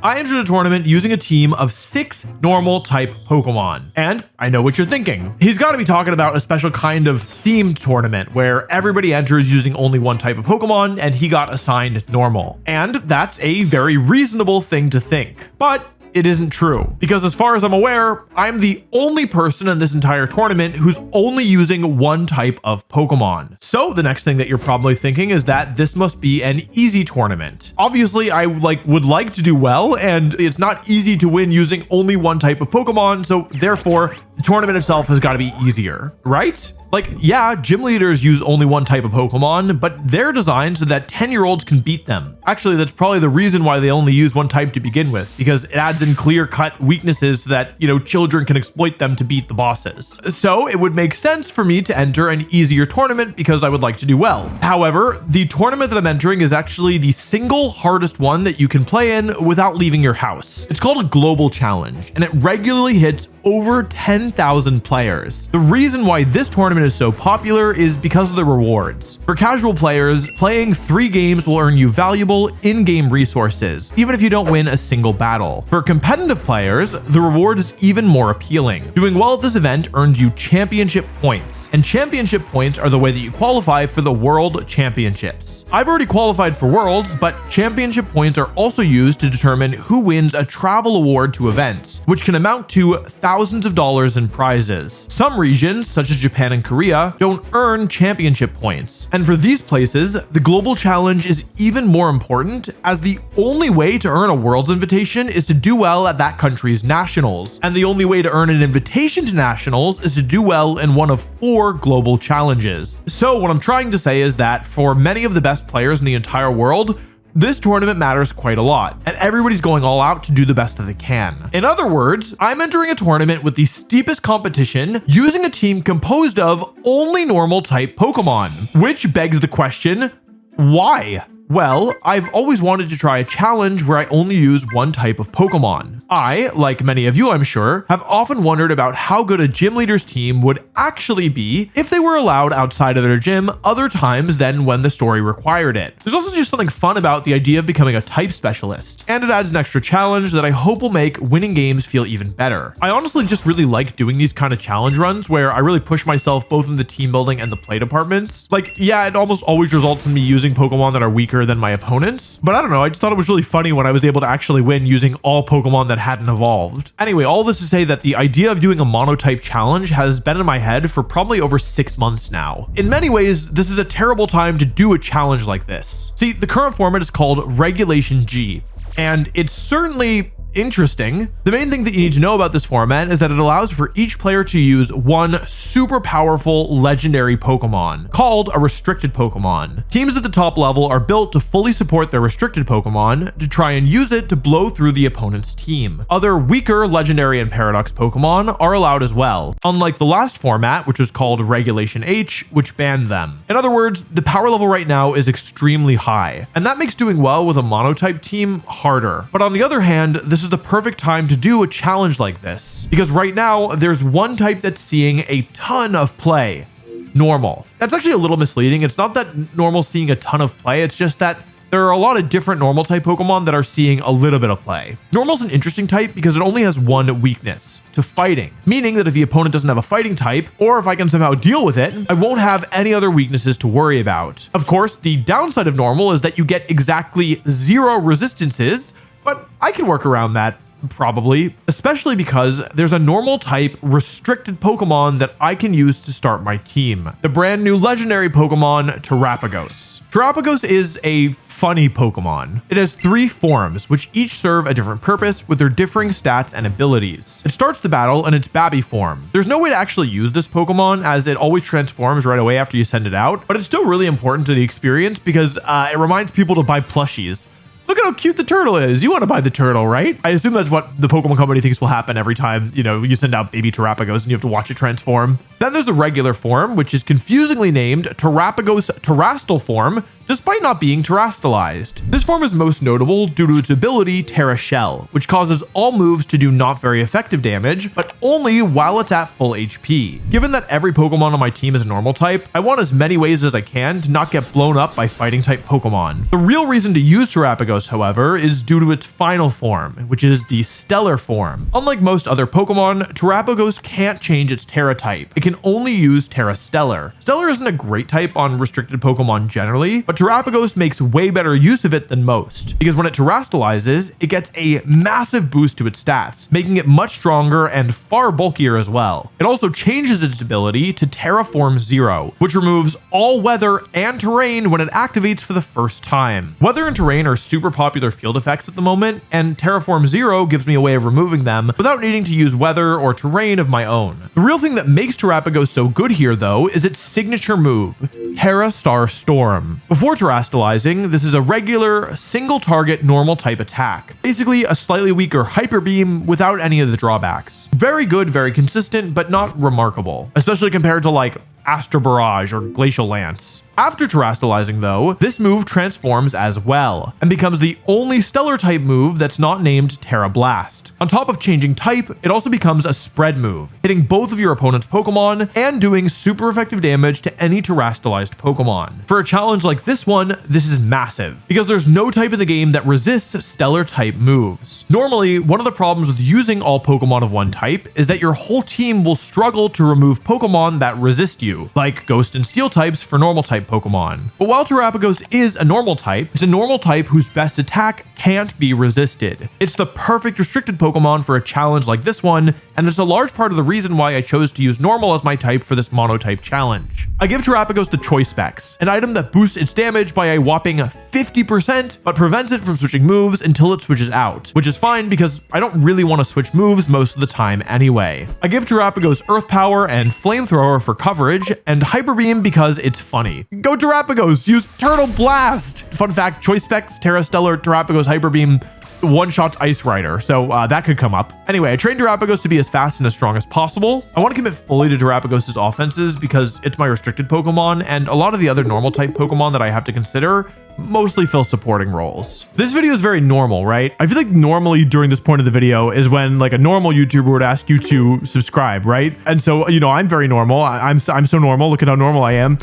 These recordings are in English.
I entered a tournament using a team of 6 normal type Pokemon. And I know what you're thinking. He's got to be talking about a special kind of themed tournament where everybody enters using only one type of Pokemon and he got assigned normal. And that's a very reasonable thing to think. But it isn't true, because as far as I'm aware, I'm the only person in this entire tournament who's only using one type of Pokemon. So the next thing that you're probably thinking is that this must be an easy tournament. Obviously, I would like to do well, and it's not easy to win using only one type of Pokemon, so therefore the tournament itself has got to be easier, right? Like, yeah, gym leaders use only one type of Pokemon, but they're designed so that 10-year-olds can beat them. Actually, that's probably the reason why they only use one type to begin with, because it adds in clear-cut weaknesses so that, children can exploit them to beat the bosses. So it would make sense for me to enter an easier tournament because I would like to do well. However, the tournament that I'm entering is actually the single hardest one that you can play in without leaving your house. It's called a global challenge, and it regularly hits over 10,000 players. The reason why this tournament is so popular is because of the rewards. For casual players, playing 3 games will earn you valuable in-game resources, even if you don't win a single battle. For competitive players, the reward is even more appealing. Doing well at this event earns you championship points, and championship points are the way that you qualify for the World Championships. I've already qualified for Worlds, but championship points are also used to determine who wins a travel award to events, which can amount to thousands of dollars in prizes. Some regions, such as Japan and Korea, don't earn championship points. And for these places, the global challenge is even more important, as the only way to earn a Worlds invitation is to do well at that country's nationals. And the only way to earn an invitation to nationals is to do well in one of 4 global challenges. So what I'm trying to say is that for many of the best players in the entire world, this tournament matters quite a lot, and everybody's going all out to do the best that they can. In other words, I'm entering a tournament with the steepest competition using a team composed of only normal type Pokemon, which begs the question, why? Well, I've always wanted to try a challenge where I only use one type of Pokemon. I, like many of you I'm sure, have often wondered about how good a gym leader's team would actually be if they were allowed outside of their gym other times than when the story required it. There's also just something fun about the idea of becoming a type specialist, and it adds an extra challenge that I hope will make winning games feel even better. I honestly just really like doing these kind of challenge runs where I really push myself both in the team building and the play departments. Like, yeah, it almost always results in me using Pokemon that are weaker than my opponents, but I don't know, I just thought it was really funny when I was able to actually win using all Pokemon that hadn't evolved. Anyway, all this to say that the idea of doing a monotype challenge has been in my head for probably over 6 months now. In many ways, this is a terrible time to do a challenge like this. See, the current format is called Regulation G, and it's certainly interesting. The main thing that you need to know about this format is that it allows for each player to use one super powerful legendary Pokemon called a restricted Pokemon. Teams at the top level are built to fully support their restricted Pokemon to try and use it to blow through the opponent's team. Other weaker legendary and paradox Pokemon are allowed as well, unlike the last format, which was called Regulation H, which banned them. In other words, the power level right now is extremely high, and that makes doing well with a monotype team harder. But on the other hand, this is the perfect time to do a challenge like this, because right now there's one type that's seeing a ton of play: normal. That's actually a little misleading. It's not that normal's seeing a ton of play, it's just that there are a lot of different normal type Pokemon that are seeing a little bit of play. Normal's an interesting type because it only has one weakness: to fighting, meaning that if the opponent doesn't have a fighting type, or if I can somehow deal with it, I won't have any other weaknesses to worry about. Of course, the downside of normal is that you get exactly 0 resistances, but I can work around that probably, especially because there's a normal type restricted Pokemon that I can use to start my team. The brand new legendary Pokemon, Terapagos. Terapagos is a funny Pokemon. It has 3 forms, which each serve a different purpose with their differing stats and abilities. It starts the battle in its Babby form. There's no way to actually use this Pokemon as it always transforms right away after you send it out, but it's still really important to the experience because it reminds people to buy plushies. Look at how cute the turtle is. You want to buy the turtle, right? I assume that's what the Pokemon Company thinks will happen every time, you send out baby Terapagos and you have to watch it transform. Then there's the regular form, which is confusingly named Terapagos Terastal form, despite not being terastallized. This form is most notable due to its ability Terra Shell, which causes all moves to do not very effective damage, but only while it's at full HP. Given that every Pokemon on my team is a normal type, I want as many ways as I can to not get blown up by fighting type Pokemon. The real reason to use Terapagos, however, is due to its final form, which is the Stellar form. Unlike most other Pokemon, Terapagos can't change its Terra type. It can only use Terra Stellar. Stellar isn't a great type on restricted Pokemon generally, but Terapagos makes way better use of it than most, because when it terastallizes, it gets a massive boost to its stats, making it much stronger and far bulkier as well. It also changes its ability to Terraform Zero, which removes all weather and terrain when it activates for the first time. Weather and terrain are super popular field effects at the moment, and Terraform Zero gives me a way of removing them without needing to use weather or terrain of my own. The real thing that makes Terapagos so good here though is its signature move, Terra Star Storm. Before terastallizing, this is a regular single target normal type attack, basically a slightly weaker Hyper Beam without any of the drawbacks. Very good, very consistent, but not remarkable, especially compared to like Astro Barrage or Glacial Lance. After terastallizing though, this move transforms as well, and becomes the only Stellar type move that's not named Terra Blast. On top of changing type, it also becomes a spread move, hitting both of your opponent's Pokemon and doing super effective damage to any terastallized Pokemon. For a challenge like this one, this is massive, because there's no type in the game that resists Stellar type moves. Normally, one of the problems with using all Pokemon of one type is that your whole team will struggle to remove Pokemon that resist you, like Ghost and Steel types for normal type Pokemon. But while Terapagos is a normal type, it's a normal type whose best attack can't be resisted. It's the perfect restricted Pokemon for a challenge like this one, and it's a large part of the reason why I chose to use normal as my type for this monotype challenge. I give Terapagos the Choice Specs, an item that boosts its damage by a whopping 50%, but prevents it from switching moves until it switches out, which is fine because I don't really want to switch moves most of the time anyway. I give Terapagos Earth Power and Flamethrower for coverage, and Hyper Beam because it's funny. Go Terapagos! Use Turtle Blast! Fun fact, Choice Specs, Terra Stellar, Terapagos Hyper Beam, one-shots Ice Rider, so that could come up. Anyway, I trained Terapagos to be as fast and as strong as possible. I want to commit fully to Terapagos' offenses because it's my restricted Pokemon, and a lot of the other normal type Pokemon that I have to consider mostly fill supporting roles. This video is very normal, right? I feel like normally during this point of the video is when like a normal YouTuber would ask you to subscribe, right? And so, you know, I'm very normal. I'm so normal. Look at how normal I am.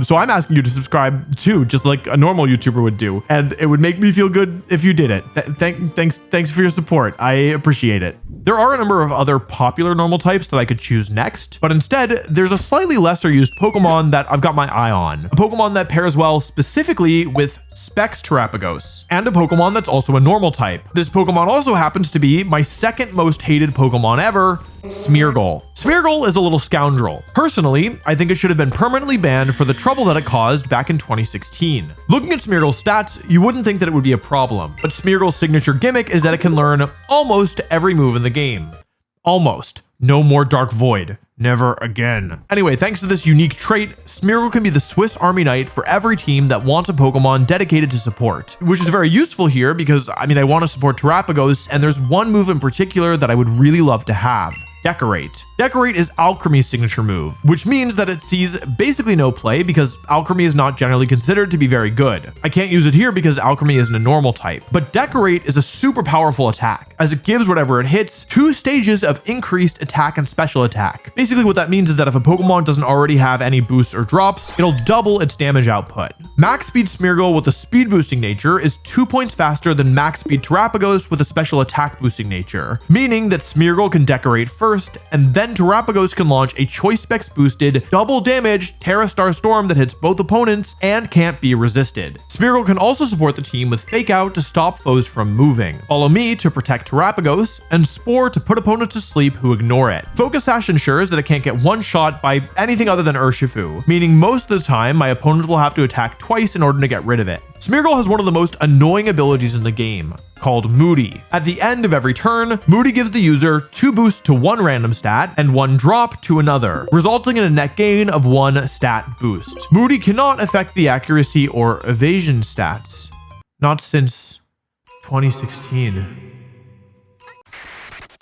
So I'm asking you to subscribe too, just like a normal YouTuber would do. And it would make me feel good if you did it. Thanks for your support. I appreciate it. There are a number of other popular normal types that I could choose next, but instead there's a slightly lesser used Pokemon that I've got my eye on. A Pokemon that pairs well specifically with Specs Terapagos, and a Pokemon that's also a normal type. This Pokemon also happens to be my second most hated Pokemon ever, Smeargle. Smeargle is a little scoundrel. Personally, I think it should have been permanently banned for the trouble that it caused back in 2016. Looking at Smeargle's stats, you wouldn't think that it would be a problem, but Smeargle's signature gimmick is that it can learn almost every move in the game. Almost. No more Dark Void. Never again. Anyway, thanks to this unique trait, Smeargle can be the Swiss Army knife for every team that wants a Pokemon dedicated to support, which is very useful here because, I mean, I want to support Terapagos, and there's one move in particular that I would really love to have. Decorate. Decorate is Alchemy's signature move, which means that it sees basically no play because Alchemy is not generally considered to be very good. I can't use it here because Alchemy isn't a normal type, but Decorate is a super powerful attack, as it gives whatever it hits 2 stages of increased attack and special attack. Basically what that means is that if a Pokemon doesn't already have any boosts or drops, it'll double its damage output. Max Speed Smeargle with a speed boosting nature is 2 points faster than Max Speed Terapagos with a special attack boosting nature, meaning that Smeargle can Decorate first, and then Terapagos can launch a Choice Specs boosted double damage Terra Star Storm that hits both opponents and can't be resisted. Smeargle can also support the team with Fake Out to stop foes from moving, Follow Me to protect Terapagos, and Spore to put opponents to sleep who ignore it. Focus Sash ensures that it can't get one shot by anything other than Urshifu, meaning most of the time my opponents will have to attack twice in order to get rid of it. Smeargle has one of the most annoying abilities in the game, called Moody. At the end of every turn, Moody gives the user 2 boosts to one random stat and 1 drop to another, resulting in a net gain of 1 stat boost. Moody cannot affect the accuracy or evasion stats. Not since 2016.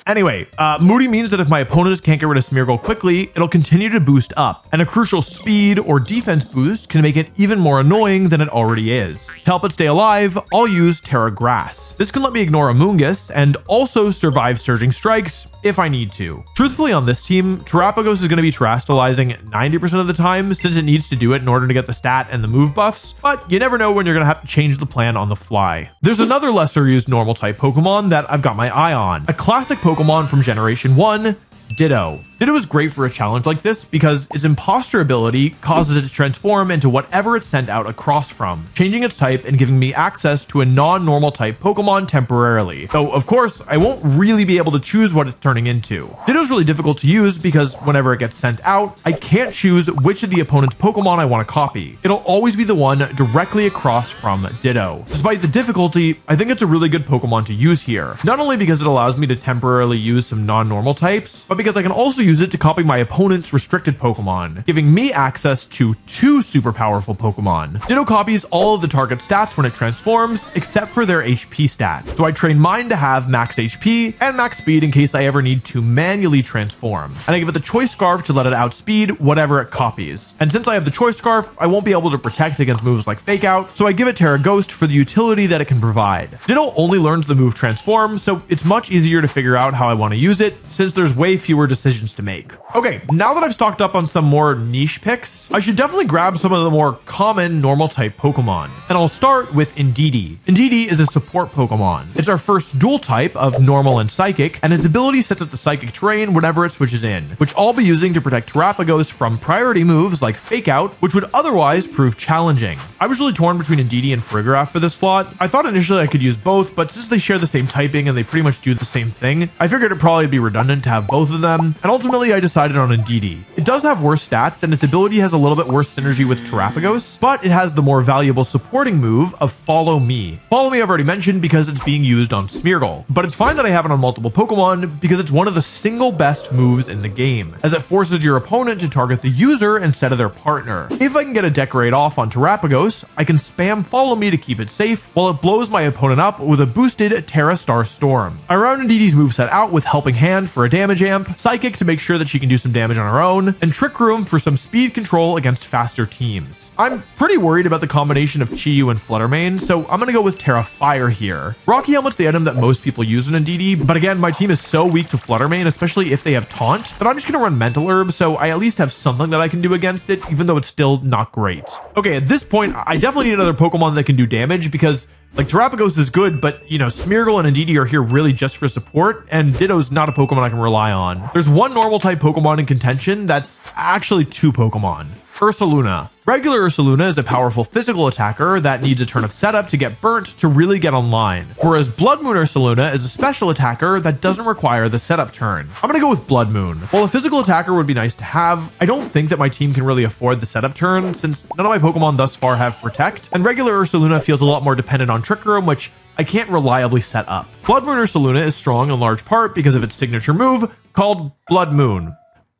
Anyway, Moody means that if my opponents can't get rid of Smeargle quickly, it'll continue to boost up, and a crucial speed or defense boost can make it even more annoying than it already is. To help it stay alive, I'll use Terra Grass. This can let me ignore Amoonguss and also survive Surging Strikes if I need to. Truthfully, on this team, Terapagos is going to be terastallizing 90% of the time since it needs to do it in order to get the stat and the move buffs, but you never know when you're going to have to change the plan on the fly. There's another lesser used normal type Pokemon that I've got my eye on. A classic Pokemon from Generation 1, Ditto. Ditto is great for a challenge like this because its imposter ability causes it to transform into whatever it's sent out across from, changing its type and giving me access to a non-normal type Pokemon temporarily. Though, of course, I won't really be able to choose what it's turning into. Ditto is really difficult to use because whenever it gets sent out, I can't choose which of the opponent's Pokemon I want to copy. It'll always be the one directly across from Ditto. Despite the difficulty, I think it's a really good Pokemon to use here. Not only because it allows me to temporarily use some non-normal types, but because I can also use it to copy my opponent's restricted Pokemon, giving me access to 2 super powerful Pokemon. Ditto copies all of the target stats when it transforms, except for their HP stat. So I train mine to have max HP and max speed in case I ever need to manually transform. And I give it the Choice Scarf to let it outspeed whatever it copies. And since I have the Choice Scarf, I won't be able to protect against moves like Fake Out, so I give it Terra Ghost for the utility that it can provide. Ditto only learns the move Transform, so it's much easier to figure out how I want to use it, since there's way fewer decisions to make. Okay, now that I've stocked up on some more niche picks, I should definitely grab some of the more common normal type Pokemon. And I'll start with Indeedee. Indeedee is a support Pokemon. It's our first dual type of normal and psychic, and its ability sets up the psychic terrain whenever it switches in, which I'll be using to protect Terapagos from priority moves like Fake Out, which would otherwise prove challenging. I was really torn between Indeedee and Farigiraf for this slot. I thought initially I could use both, but since they share the same typing and they pretty much do the same thing, I figured it'd probably be redundant to have both of them, and ultimately I decided on Indeedee. It does have worse stats, and its ability has a little bit worse synergy with Terapagos, but it has the more valuable supporting move of Follow Me. Follow Me I've already mentioned because it's being used on Smeargle, but it's fine that I have it on multiple Pokemon because it's one of the single best moves in the game, as it forces your opponent to target the user instead of their partner. If I can get a Decorate off on Terapagos, I can spam Follow Me to keep it safe, while it blows my opponent up with a boosted Terra Star Storm. I round Indeedee's moveset out with Helping Hand for a damage amp, Psychic to make sure that she can do some damage on her own, and Trick Room for some speed control against faster teams. I'm pretty worried about the combination of Chi-Yu and Fluttermane, so I'm gonna go with Terra Fire here. Rocky Helmet's the item that most people use in Indeedee, but again, my team is so weak to Fluttermane, especially if they have Taunt, that I'm just gonna run Mental Herb, so I at least have something that I can do against it, even though it's still not great. Okay, at this point, I definitely need another Pokemon that can do damage because like Terapagos is good, but you know, Smeargle and Indeedee are here really just for support, and Ditto's not a Pokemon I can rely on. There's one normal type Pokemon in contention that's actually 2 Pokemon. Ursaluna. Regular Ursaluna is a powerful physical attacker that needs a turn of setup to get burnt to really get online, whereas Blood Moon Ursaluna is a special attacker that doesn't require the setup turn. I'm gonna go with Blood Moon. While a physical attacker would be nice to have, I don't think that my team can really afford the setup turn since none of my Pokemon thus far have Protect, and regular Ursaluna feels a lot more dependent on Trick Room, which I can't reliably set up. Blood Moon Ursaluna is strong in large part because of its signature move called Blood Moon.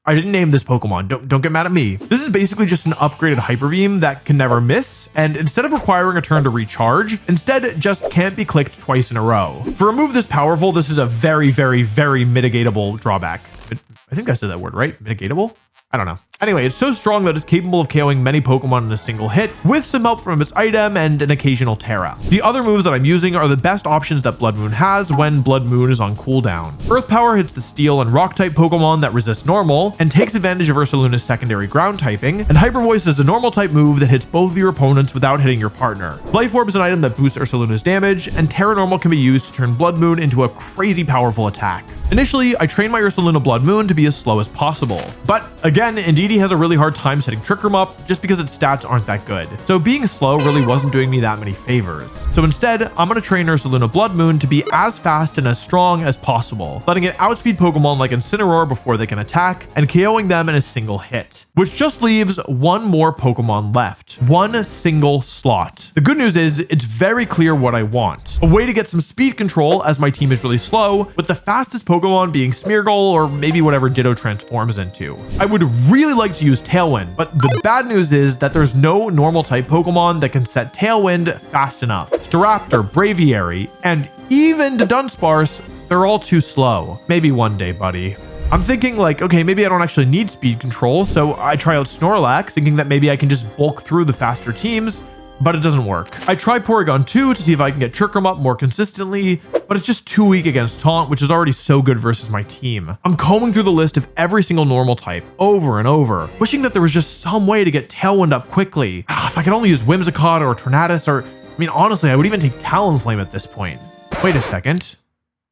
I didn't name this Pokemon, don't get mad at me. This is basically just an upgraded Hyper Beam that can never miss, and instead of requiring a turn to recharge, instead it just can't be clicked twice in a row. For a move this powerful, this is a very, very, very mitigatable drawback. I think I said that word right, mitigatable? I don't know. Anyway, it's so strong that it's capable of KOing many Pokemon in a single hit, with some help from its item and an occasional Terra. The other moves that I'm using are the best options that Blood Moon has when Blood Moon is on cooldown. Earth Power hits the Steel and Rock type Pokemon that resist normal, and takes advantage of Ursaluna's secondary ground typing, and Hyper Voice is a normal type move that hits both of your opponents without hitting your partner. Life Orb is an item that boosts Ursaluna's damage, and Terra Normal can be used to turn Blood Moon into a crazy powerful attack. Initially, I trained my Ursaluna Blood Moon to be as slow as possible, but again, Indeedee has a really hard time setting Trick Room up just because its stats aren't that good. So being slow really wasn't doing me that many favors. So instead, I'm going to train Ursaluna Blood Moon to be as fast and as strong as possible, letting it outspeed Pokemon like Incineroar before they can attack, and KOing them in a single hit. Which just leaves one more Pokemon left. One single slot. The good news is, it's very clear what I want. A way to get some speed control as my team is really slow, with the fastest Pokemon being Smeargle or maybe whatever Ditto transforms into. I would really like to use Tailwind, but the bad news is that there's no normal type Pokemon that can set Tailwind fast enough. Staraptor, Braviary, and even the Dunsparce They're all too slow. Maybe one day, buddy. I'm thinking like, okay, maybe I don't actually need speed control, so I try out Snorlax, thinking that maybe I can just bulk through the faster teams, but it doesn't work. I try Porygon 2 to see if I can get Chircrum up more consistently, but it's just too weak against Taunt, which is already so good versus my team. I'm combing through the list of every single normal type over and over, wishing that there was just some way to get Tailwind up quickly. If I could only use Whimsicott or Tornadus, or, I mean, honestly, I would even take Talonflame at this point. Wait a second.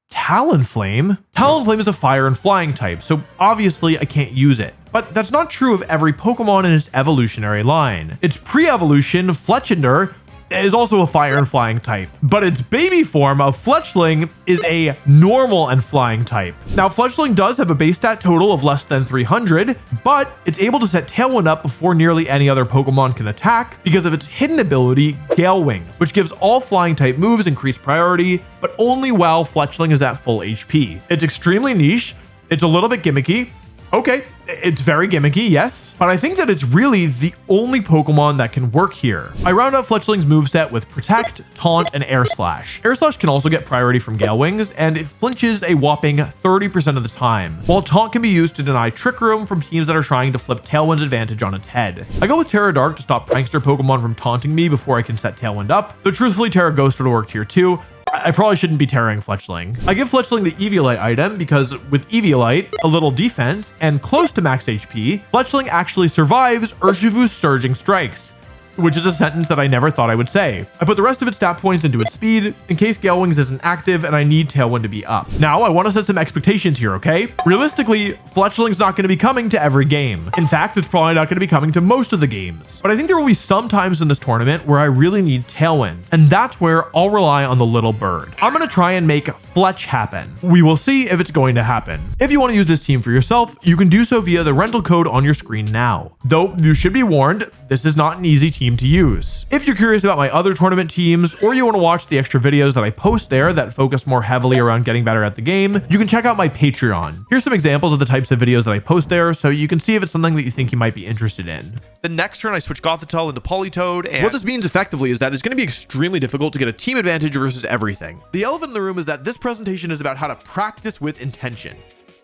Talonflame? Talonflame is a fire and flying type, so obviously I can't use it. But that's not true of every Pokemon in its evolutionary line. Its pre-evolution, Fletchinder, is also a fire and flying type, but its baby form of Fletchling is a normal and flying type. Now, Fletchling does have a base stat total of less than 300, but it's able to set Tailwind up before nearly any other Pokemon can attack because of its hidden ability, Gale Wings, which gives all flying type moves increased priority, but only while Fletchling is at full HP. It's extremely niche, it's a little bit gimmicky. Okay, it's very gimmicky, yes, but I think that it's really the only Pokemon that can work here. I round out Fletchling's moveset with Protect, Taunt, and Air Slash. Air Slash can also get priority from Gale Wings, and it flinches a whopping 30% of the time, while Taunt can be used to deny Trick Room from teams that are trying to flip Tailwind's advantage on its head. I go with Terra Dark to stop prankster Pokemon from taunting me before I can set Tailwind up, though truthfully Terra Ghost would have worked here too. I probably shouldn't be terraing Fletchling. I give Fletchling the Eviolite item because with Eviolite, a little defense, and close to max HP, Fletchling actually survives Urshifu's Surging Strikes, which is a sentence that I never thought I would say. I put the rest of its stat points into its speed in case Gale Wings isn't active and I need Tailwind to be up. Now, I want to set some expectations here, okay? Realistically, Fletchling's not going to be coming to every game. In fact, it's probably not going to be coming to most of the games. But I think there will be some times in this tournament where I really need Tailwind, and that's where I'll rely on the little bird. I'm going to try and make Fletch happen. We will see if it's going to happen. If you want to use this team for yourself, you can do so via the rental code on your screen now. Though you should be warned, this is not an easy team to use. If you're curious about my other tournament teams, or you want to watch the extra videos that I post there that focus more heavily around getting better at the game, you can check out my Patreon. Here's some examples of the types of videos that I post there, so you can see if it's something that you think you might be interested in. The next turn, I switch Gothitelle into Politoed, and what this means effectively is that it's going to be extremely difficult to get a team advantage versus everything. The elephant in the room is that this presentation is about how to practice with intention.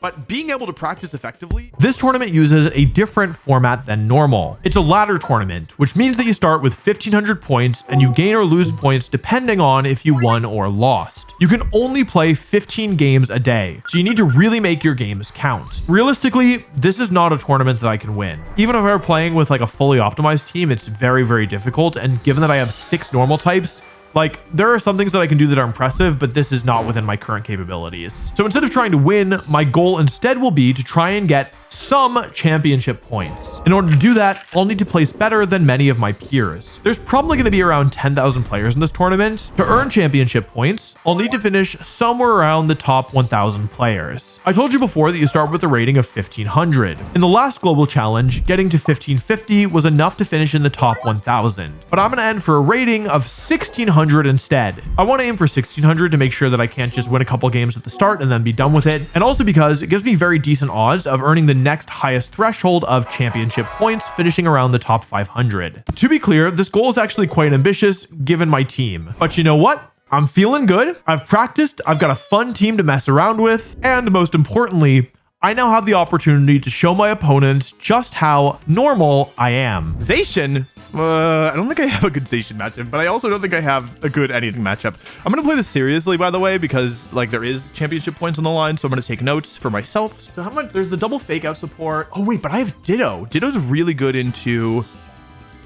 But being able to practice effectively, this tournament uses a different format than normal. It's a ladder tournament, which means that you start with 1,500 points and you gain or lose points depending on if you won or lost. You can only play 15 games a day, so you need to really make your games count. Realistically, this is not a tournament that I can win. Even if I were playing with like a fully optimized team, it's very, very difficult. And given that I have 6 normal types, like, there are some things that I can do that are impressive, but this is not within my current capabilities. So instead of trying to win, my goal instead will be to try and get some championship points. In order to do that, I'll need to place better than many of my peers. There's probably going to be around 10,000 players in this tournament. To earn championship points, I'll need to finish somewhere around the top 1,000 players. I told you before that you start with a rating of 1,500. In the last global challenge, getting to 1,550 was enough to finish in the top 1,000. But I'm going to end for a rating of 1,600 instead. I want to aim for 1,600 to make sure that I can't just win a couple games at the start and then be done with it. And also because it gives me very decent odds of earning the next highest threshold of championship points, finishing around the top 500. To be clear, this goal is actually quite ambitious given my team. But you know what? I'm feeling good. I've practiced. I've got a fun team to mess around with. And most importantly, I now have the opportunity to show my opponents just how normal I am. Zacian? I don't think I have a good Zacian matchup, but I also don't think I have a good anything matchup. I'm going to play this seriously, by the way, because like there is championship points on the line, so I'm going to take notes for myself. So how much? There's the double fake out support. Oh wait, but I have Ditto. Ditto's really good into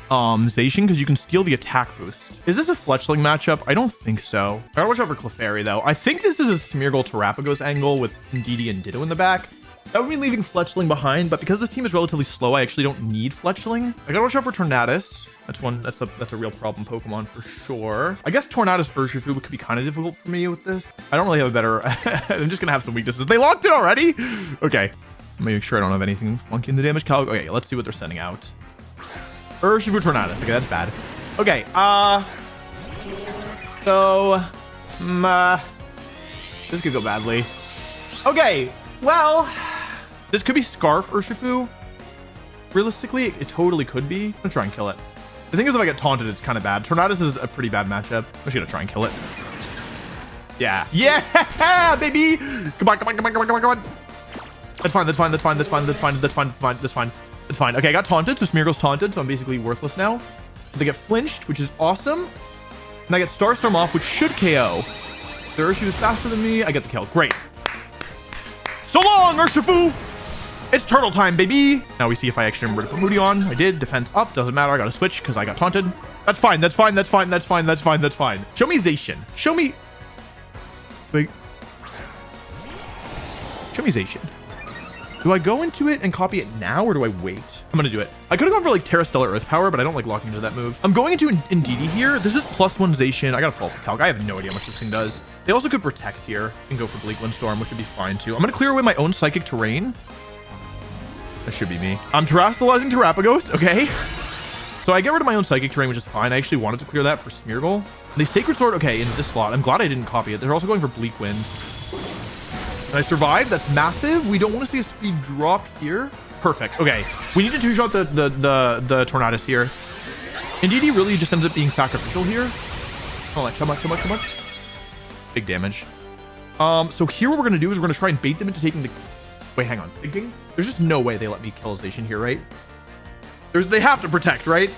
Zacian because you can steal the attack boost. Is this a Fletchling matchup? I don't think so. I gotta watch out for Clefairy though. I think this is a Smeargle Terapagos angle with Indeedee and Ditto in the back. That would mean leaving Fletchling behind, but because this team is relatively slow, I actually don't need Fletchling. I gotta watch out for Tornadus. That's a real problem Pokemon for sure. I guess Tornadus Urshifu could be kind of difficult for me with this. I don't really have a better. I'm just gonna have some weaknesses. They locked it already. Okay, let me make sure I don't have anything funky in the damage calc. Okay, let's see what they're sending out. Urshifu Tornadus. Okay, that's bad. Okay, this could go badly. Okay, well, this could be Scarf Urshifu. Realistically, it totally could be. I'm gonna try and kill it. The thing is, if I get taunted, it's kind of bad. Tornadus is a pretty bad matchup. I'm just gonna try and kill it. Yeah. Yeah, baby. Come on, come on, come on, come on, come on, come on. That's fine, that's fine, that's fine, that's fine, that's fine, that's fine, that's fine, that's fine. That's fine. Okay, I got taunted, so Smeargle's taunted, so I'm basically worthless now. They get flinched, which is awesome. And I get Starstorm off, which should KO. The Urshifu is faster than me. I get the kill. Great. So long, Urshifu! It's turtle time, baby! Now we see if I actually remember to put Moody on. I did. Defense up. Doesn't matter. I got to switch because I got taunted. That's fine. That's fine. That's fine. That's fine. That's fine. That's fine. Show me Zacian. Show me... Wait. Show me Zacian. Do I go into it and copy it now, or do I wait? I'm gonna do it. I could have gone for like Terra Stellar Earth Power, but I don't like locking into that move. I'm going into Indeedee here. This is +1 Zacian. I gotta fall for Calc. I have no idea how much this thing does. They also could protect here and go for Bleak Windstorm, which would be fine too. I'm gonna clear away my own Psychic Terrain. That should be me. I'm Terastallizing Terapagos, okay? So I get rid of my own Psychic Terrain, which is fine. I actually wanted to clear that for Smeargle. They Sacred Sword, okay, into this slot. I'm glad I didn't copy it. They're also going for Bleak Wind. And I survived. That's massive. We don't want to see a speed drop here. Perfect. Okay. We need to two-shot the Tornadus here. Indeedee really just ends up being sacrificial here. Oh, like, come on, come on, come on. Big damage. So here what we're going to do is we're going to try and bait them into taking the... Wait, hang on. Thinking? There's just no way they let me kill Zacian here, right? They have to protect, right?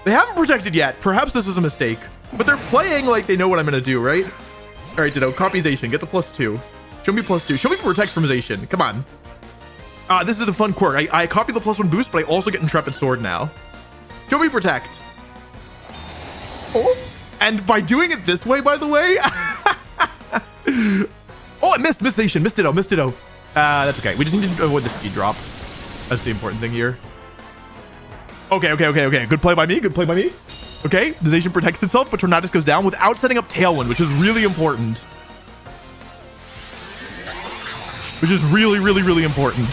They haven't protected yet. Perhaps this is a mistake. But they're playing like they know what I'm going to do, right? All right, Ditto. Copy Zacian. Get the +2. Show me +2. Show me protect from Zacian. Come on. This is a fun quirk. I copy the +1 boost, but I also get Intrepid Sword now. Show me protect. Oh, and by doing it this way, by the way. Oh, I missed Zacian. Missed Ditto. Missed Ditto. That's okay. We just need to avoid the speed drop. That's the important thing here. Okay, okay, okay, okay. Good play by me. Good play by me. Okay, the Zacian protects itself, but Tornadus goes down without setting up Tailwind, which is really important. Which is really, really, really important.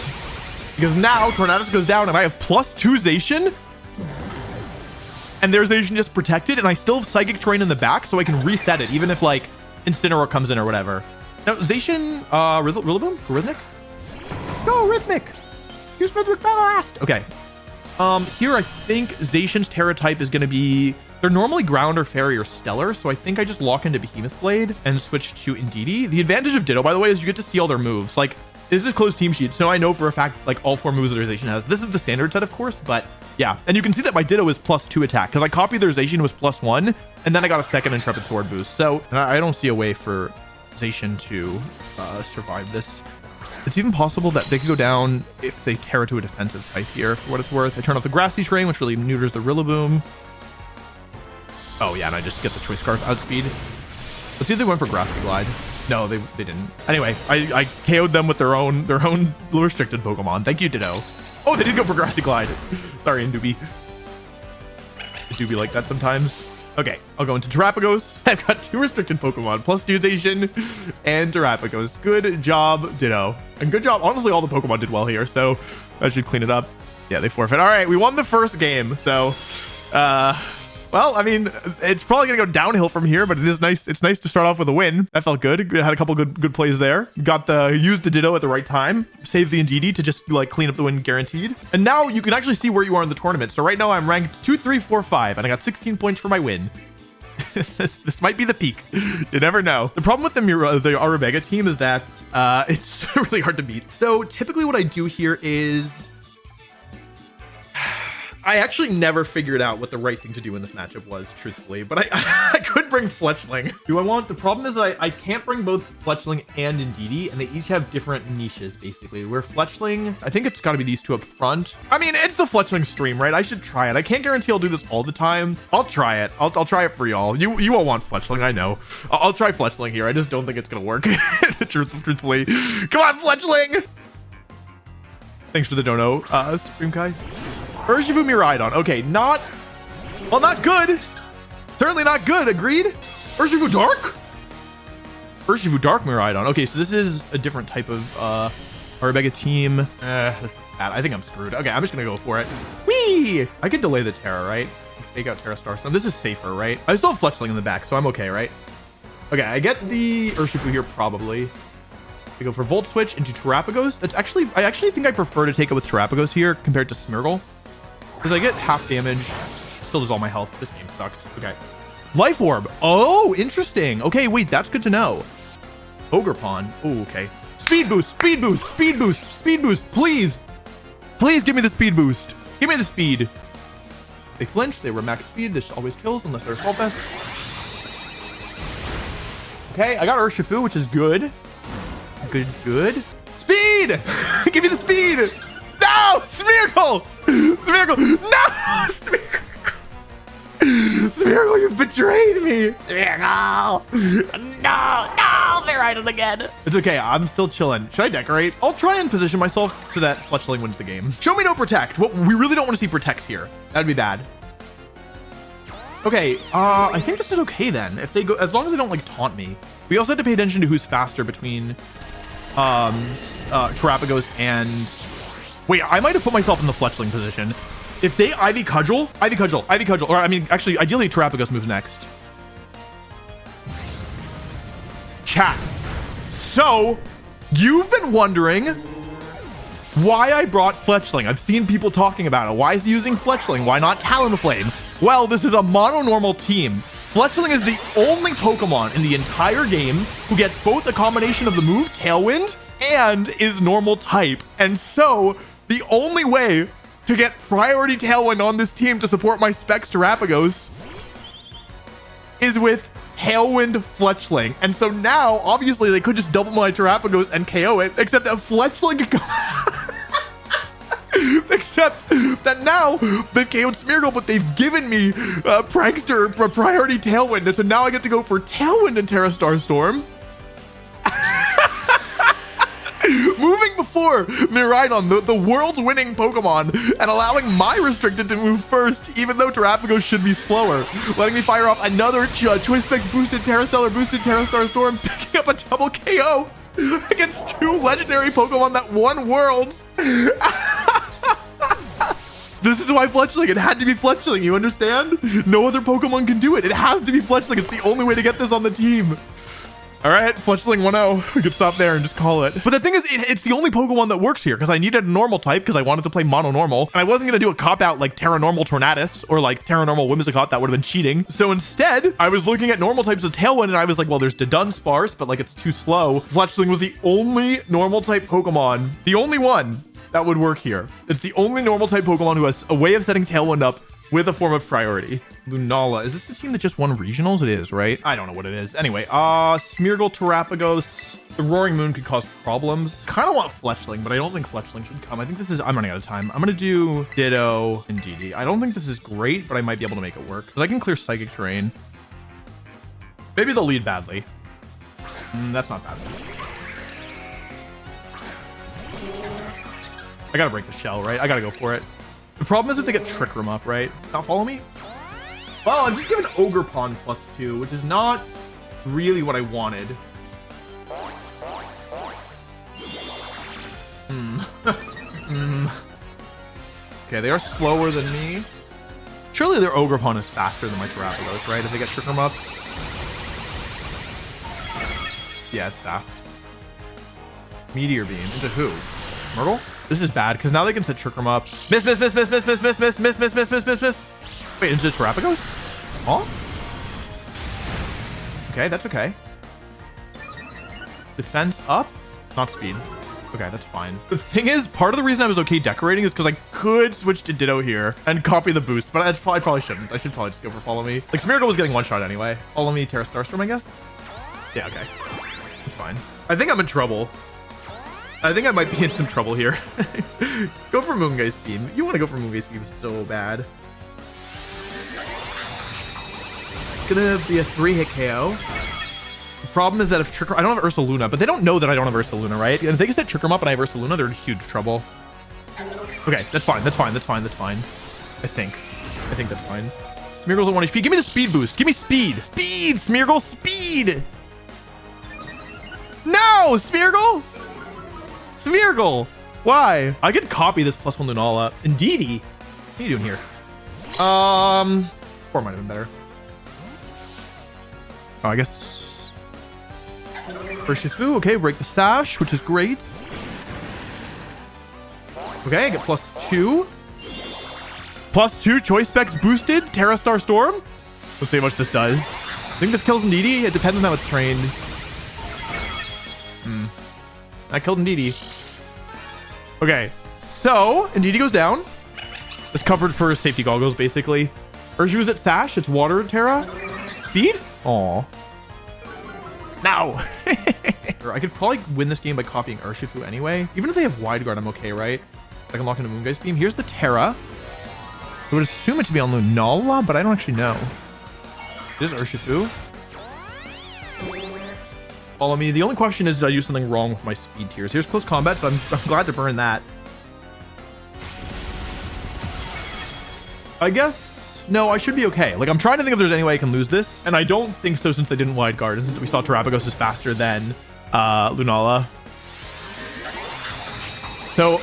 Because now Tornadus goes down and I have +2 Zacian. And their Zacian just protected, and I still have Psychic Terrain in the back, so I can reset it, even if like Incineroar comes in or whatever. Now, Zacian, Rillaboom? Rhythmic? Go, Rhythmic! Use Rhythmic Blast! Okay. Here I think Zacian's Terra type is going to be... They're normally Ground or Fairy or Stellar, so I think I just lock into Behemoth Blade and switch to Indeedee. The advantage of Ditto, by the way, is you get to see all their moves. Like, this is closed team sheet, so I know for a fact, like, all 4 moves that their Zacian has. This is the standard set, of course, but yeah. And you can see that my Ditto is +2 attack, because I copied their Zacian was +1, and then I got a second Intrepid Sword boost. So I don't see a way for Zacian to survive this. It's even possible that they could go down if they Terra to a defensive type here, for what it's worth. I turn off the Grassy Terrain, which really neuters the Rillaboom. Oh yeah, and I just get the Choice Scarf outspeed. Let's see if they went for Grassy Glide. No, they didn't. Anyway, I KO'd them with their own restricted Pokemon. Thank you, Ditto. Oh, they did go for Grassy Glide. Sorry, Indeedee. I do be like that sometimes. Okay, I'll go into Terapagos. I've got 2 restricted Pokemon, +2 Zacian and Terapagos. Good job, Ditto. And good job. Honestly, all the Pokemon did well here, so that should clean it up. Yeah, they forfeit. All right, we won the first game. So, well, I mean, it's probably gonna go downhill from here, but it is nice. It's nice to start off with a win. That felt good. Had a couple good plays there. Used the Ditto at the right time. Saved the Indeedee to just like clean up the win guaranteed. And now you can actually see where you are in the tournament. So right now I'm ranked 2, 3, 4, 5, and I got 16 points for my win. This might be the peak. You never know. The problem with the Arubega team is that it's really hard to beat. So typically what I do here is I actually never figured out what the right thing to do in this matchup was, truthfully, but I could bring Fletchling. The problem is that I can't bring both Fletchling and Indeedee, and they each have different niches, basically, where Fletchling, I think it's got to be these 2 up front. I mean, it's the Fletchling stream, right? I should try it. I can't guarantee I'll do this all the time. I'll try it. I'll try it for y'all. You all want Fletchling, I know. I'll try Fletchling here. I just don't think it's going to work, truthfully. Come on, Fletchling! Thanks for the dono, Supreme Kai. Urshifu Miraidon. Okay, not good. Certainly not good. Agreed. Urshifu Dark? Urshifu Dark Miraidon. Okay, so this is a different type of Arubega team. This is bad. I think I'm screwed. Okay, I'm just gonna go for it. Whee! I could delay the Terra, right? Fake out Terra Starstorm. This is safer, right? I still have Fletchling in the back, so I'm okay, right? Okay, I get the Urshifu here probably. I go for Volt Switch into Terapagos. I actually think I prefer to take it with Terapagos here compared to Smeargle. Because I get half damage, still does all my health. This game sucks. Okay. Life Orb. Oh, interesting. Okay, wait, that's good to know. Ogre Pawn. Oh, okay. Speed boost, speed boost, speed boost, speed boost, please. Please give me the speed boost. Give me the speed. They flinch, they were max speed. This always kills unless they're assault vest. Okay, I got Urshifu, which is good. Good, good. Speed! Give me the speed! No! Smeargle! Smeargle! No! Smeargle! Smeargle, you betrayed me! Smeargle! No! No! They're right again. It's okay, I'm still chilling. Should I decorate? I'll try and position myself so that Fletchling wins the game. Show me no protect. Well, we really don't want to see protects here. That'd be bad. Okay, I think this is okay then. If they go, as long as they don't like taunt me. We also have to pay attention to who's faster between Terapagos and... Wait, I might have put myself in the Fletchling position. If they Ivy Cudgel, or I mean, actually, ideally Terapagos moves next. Chat. So, you've been wondering why I brought Fletchling. I've seen people talking about it. Why is he using Fletchling? Why not Talonflame? Well, this is a mono-normal team. Fletchling is the only Pokemon in the entire game who gets both a combination of the move Tailwind and is normal type. And so, the only way to get priority Tailwind on this team to support my Specs Terapagos is with Tailwind Fletchling. And so now, obviously, they could just double my Terapagos and KO it, except that Fletchling could go... Except that now they've KO'd Smeargle, but they've given me Prankster for priority Tailwind. And so now I get to go for Tailwind and Terrastar Storm. Moving before Miraidon, the world's winning Pokemon, and allowing my restricted to move first, even though Terapagos should be slower. Letting me fire off another Choice Specs boosted Terrastar Storm, picking up a double KO against two legendary Pokemon that won Worlds. This is why Fletchling, it had to be Fletchling, you understand? No other Pokemon can do it. It has to be Fletchling. It's the only way to get this on the team. All right, Fletchling 1-0. We could stop there and just call it. But the thing is, it's the only Pokemon that works here because I needed a normal type because I wanted to play mono normal. And I wasn't going to do a cop-out like Terra Normal Tornadus or like Terra Normal Whimsicott. That would have been cheating. So instead, I was looking at normal types of Tailwind and I was like, well, there's Dunsparce, but like it's too slow. Fletchling was the only normal type Pokemon, the only one that would work here. It's the only normal type Pokemon who has a way of setting Tailwind up with a form of priority. Lunala. Is this the team that just won regionals? It is, right? I don't know what it is. Anyway, Smeargle, Terapagos. The Roaring Moon could cause problems. Kind of want Fletchling, but I don't think Fletchling should come. I think this is... I'm running out of time. I'm going to do Ditto and Indeedee. I don't think this is great, but I might be able to make it work. Because I can clear Psychic Terrain. Maybe they'll lead badly. That's not bad. I got to break the shell, right? I got to go for it. The problem is if they get Trick Room up, right? Not follow me? Well, I'm just given Ogre Pawn +2, which is not really what I wanted. Okay, they are slower than me. Surely their Ogre Pawn is faster than my Terapagos, right? If they get Trick Room up. Yeah, it's fast. Meteor Beam. Into who? Myrtle? This is bad, because now they can set Trick Room up. Miss. Wait, into Terapagos? Huh? Okay, that's okay. Defense up? Not speed. Okay, that's fine. The thing is, part of the reason I was okay decorating is because I could switch to Ditto here and copy the boost, but I probably shouldn't. I should probably just go for Follow Me. Like, Smeargle was getting one shot anyway. Follow Me, Terra Starstorm, I guess? Yeah, okay. It's fine. I think I'm in trouble. I think I might be in some trouble here. Go for Moongeist Beam. You want to go for Moongeist Beam so bad. It's gonna be a 3-hit KO. The problem is that if I don't have Ursaluna, but they don't know that I don't have Ursaluna, right? And if they can set Trick Room up and I have Ursaluna, they're in huge trouble. Okay, that's fine. I think that's fine. Smeargle's at 1 HP. Give me the speed boost. Give me speed. Speed, Smeargle, speed. No, Smeargle. Smeargle! Why? I could copy this +1 Lunala. Indeedee? What are you doing here? 4 might have been better. Oh, I guess... Urshifu, okay, break the sash, which is great. Okay, I get +2. +2, Choice Specs boosted, Terrastar Storm. Let's see how much this does. I think this kills Indeedee. It depends on how it's trained. I killed Indeedee. Okay, so Indeedee goes down. It's covered for safety goggles, basically. Urshifu's at Sash. It's Water Terra. Speed? Aw. Now. I could probably win this game by copying Urshifu anyway. Even if they have Wide Guard, I'm okay, right? I can lock into Moongeist Beam. Here's the Terra. I would assume it to be on Lunala, but I don't actually know. This is Urshifu. Follow me. The only question is, did I do something wrong with my speed tiers? Here's close combat, so I'm glad to burn that. I guess, no, I should be okay. Like, I'm trying to think if there's any way I can lose this, and I don't think so since they didn't Wide Guard, and since we saw Terapagos is faster than Lunala. So,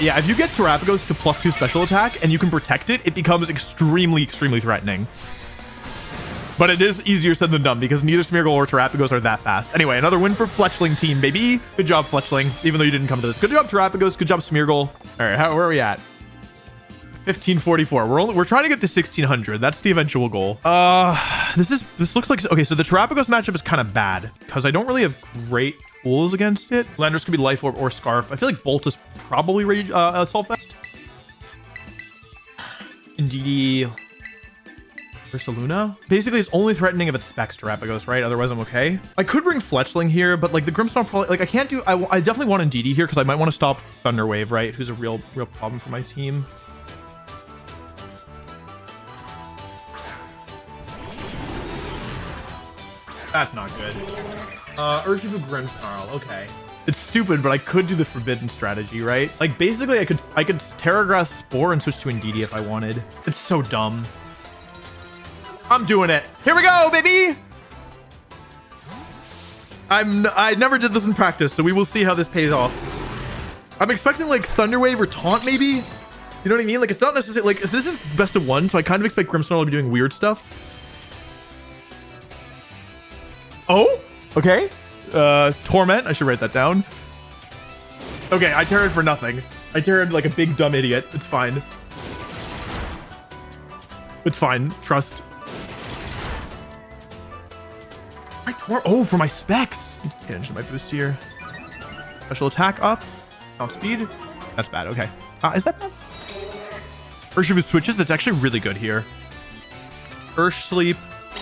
yeah, if you get Terapagos to +2 special attack and you can protect it, it becomes extremely, extremely threatening. But it is easier said than done because neither Smeargle or Terapagos are that fast. Anyway, another win for Fletchling team, baby. Good job, Fletchling, even though you didn't come to this. Good job, Terapagos. Good job, Smeargle. All right, where are we at? 1544. We're trying to get to 1600. That's the eventual goal. This looks like, okay, so the Terapagos matchup is kind of bad because I don't really have great tools against it. Landers could be Life Orb or Scarf. I feel like Bolt is probably Rage Assault Vest. Indeedee. Ursaluna. Basically, it's only threatening if it specs Terapagos, right? Otherwise, I'm okay. I could bring Fletchling here, but like the Grimmsnarl probably, like I can't do, I definitely want Indeedee here because I might want to stop Thunderwave, right? Who's a real problem for my team. That's not good. Urshifu Grimmsnarl, okay. It's stupid, but I could do the forbidden strategy, right? Like basically I could Terragrass Spore and switch to Indeedee if I wanted. It's so dumb. I'm doing it. Here we go, baby. I never did this in practice, so we will see how this pays off. I'm expecting like Thunderwave or Taunt, maybe. You know what I mean? Like it's not necessarily like this is best of one, so I kind of expect Grimmsnarl to be doing weird stuff. Oh, okay. Torment. I should write that down. Okay, I Terra'd for nothing. I Terra'd like a big dumb idiot. It's fine. It's fine. Trust. Oh, for my specs. Pay attention to my boost here. Special attack up. Count speed. That's bad. Okay. Is that bad? Urshifu switches. That's actually really good here. Ursh Sleep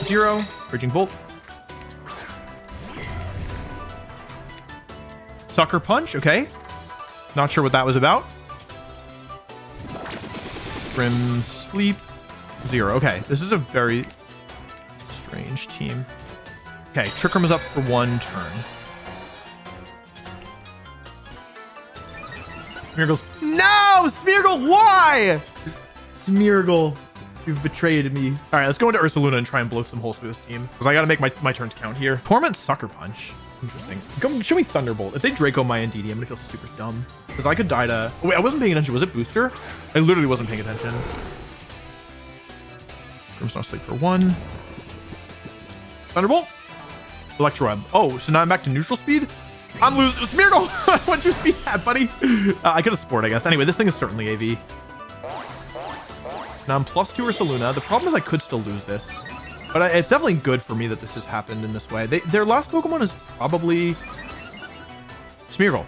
0. Raging Bolt. Sucker Punch. Okay. Not sure what that was about. Grim Sleep 0. Okay. This is a very strange team. Okay, Trick Room is up for 1 turn. Smeargle's... No! Smeargle, why? Smeargle, you've betrayed me. All right, let's go into Ursaluna and try and blow some holes through this team. Because I got to make my turns count here. Torment Sucker Punch. Interesting. Go, show me Thunderbolt. If they Draco my Indeedee, I'm going to feel super dumb. Because I could die to... Oh, wait, I wasn't paying attention. Was it Booster? I literally wasn't paying attention. Grimmsnarl Sleep for 1. Thunderbolt. Electro. Oh, so now I'm back to neutral speed? I'm losing. Smeargle! What'd you speed at, buddy? I could have Sport, I guess. Anyway, this thing is certainly AV. Now I'm +2 Ursaluna. The problem is I could still lose this. But it's definitely good for me that this has happened in this way. Their last Pokemon is probably Smeargle.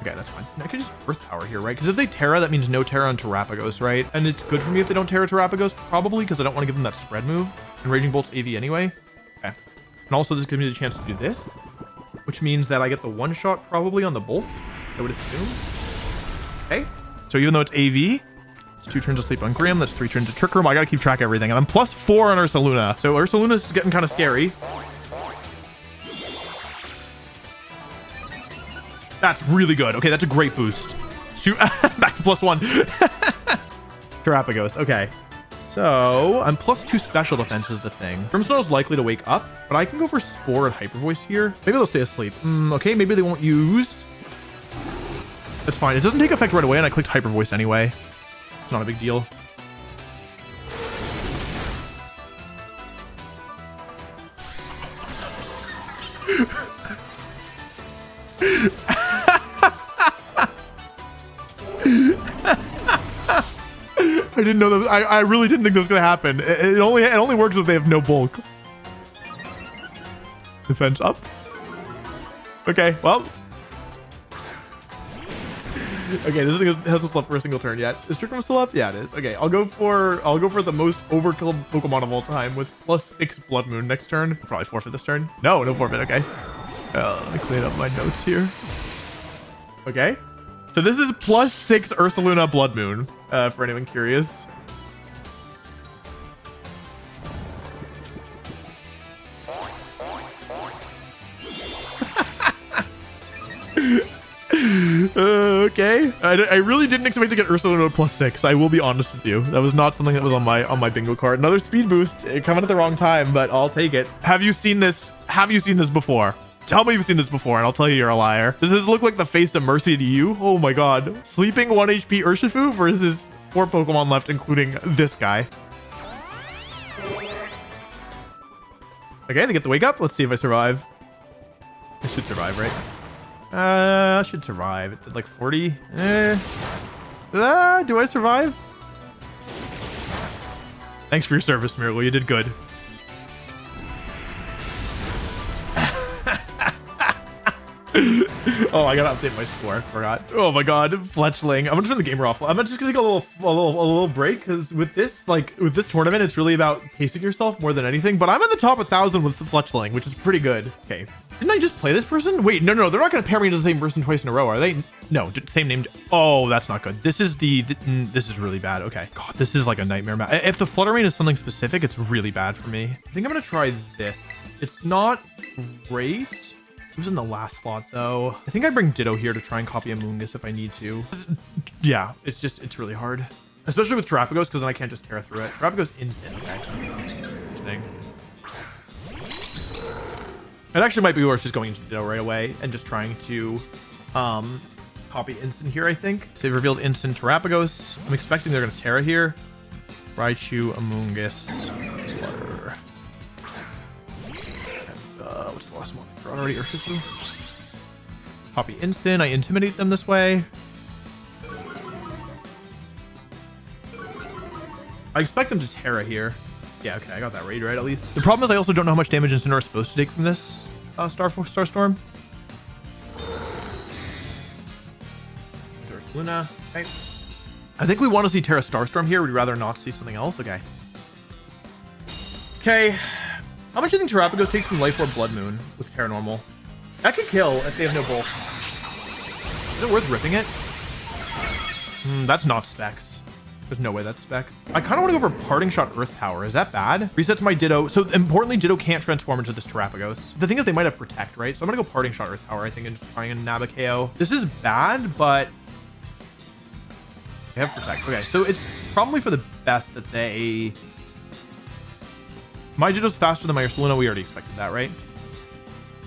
Okay, that's fine. I could just Earth Power here, right? Because if they Terra, that means no Terra on Terapagos, right? And it's good for me if they don't Terra Terapagos, probably, because I don't want to give them that spread move. And Raging Bolt's AV anyway. Okay. And also this gives me the chance to do this, which means that I get the one shot probably on the Bolt, I would assume. Okay. So even though it's AV, it's 2 turns of Sleep on Grim. That's 3 turns of Trick Room. I got to keep track of everything. And I'm +4 on Ursaluna. So Ursaluna's getting kind of scary. That's really good. Okay, that's a great boost. Back to +1. Terapagos. Okay. So I'm +2 special defense is the thing. Grimmsnarl's likely to wake up, but I can go for Spore and Hyper Voice here. Maybe they'll stay asleep. Okay, maybe they won't use. That's fine. It doesn't take effect right away, and I clicked Hyper Voice anyway. It's not a big deal. I didn't know that. I really didn't think that was gonna happen. It only works if they have no bulk. Defense up. Okay, well, Okay, this thing hasn't slept for a single turn yet. Is Trick Room still up? Yeah, it is. Okay, I'll go for the most overkilled Pokemon of all time with +6 Blood Moon next turn. Probably forfeit this turn. No forfeit. Okay. Let me clean up my notes here. Okay. So this is +6 Ursaluna Blood Moon, for anyone curious. Okay. I really didn't expect to get Ursaluna +6. I will be honest with you. That was not something that was on my bingo card. Another speed boost coming at the wrong time, but I'll take it. Have you seen this? Have you seen this before? Tell me you've seen this before, and I'll tell you you're a liar. Does this look like the face of mercy to you? Oh my god. Sleeping 1 HP Urshifu versus 4 Pokemon left, including this guy. Okay, they get the wake up. Let's see if I survive. I should survive, right? I should survive. It did like 40. Do I survive? Thanks for your service, Smeargle. You did good. Oh, I gotta update my score. Forgot. Oh my god, Fletchling. I'm gonna turn the gamer off. I'm just gonna take a little break because with this tournament, it's really about pacing yourself more than anything. But I'm in the top 1,000 with the Fletchling, which is pretty good. Okay. Didn't I just play this person? Wait, no. They're not gonna pair me into the same person twice in a row, are they? No, same name. Oh, that's not good. This is this is really bad. Okay. God, this is like a nightmare map. If the Flutter Mane is something specific, it's really bad for me. I think I'm gonna try this. It's not great. It was in the last slot though. I think I bring Ditto here to try and copy a Moongus if I need to. Yeah, it's really hard. Especially with Terapagos, because then I can't just tear through it. Terapagos instant. Okay. Interesting. It actually might be worth just going into Ditto right away and just trying to copy instant here, I think. So they've revealed instant Terapagos. I'm expecting they're going to Terra here. Raichu, Amoonguss, Flutter. And, what's the last one? They're already Urshifu. Copy instant. I intimidate them this way. I expect them to Terra here. Yeah, okay, I got that raid right at least. The problem is I also don't know how much damage Instant are supposed to take from this Starstorm. Ursaluna. Okay. I think we want to see Terra Starstorm here. We'd rather not see something else. Okay. Okay. How much do you think Terapagos takes from Life Orb Blood Moon with Terra Normal? That could kill if they have no Bulk. Is it worth ripping it? That's not Specs. There's no way that's Specs. I kind of want to go for Parting Shot Earth Power. Is that bad? Resets my Ditto. So importantly, Ditto can't transform into this Terapagos. The thing is they might have Protect, right? So I'm going to go Parting Shot Earth Power, I think, and just try and nab a KO. This is bad, but they have Protect. Okay, so it's probably for the best that they... My Ditto's faster than my Ursaluna. We already expected that, right?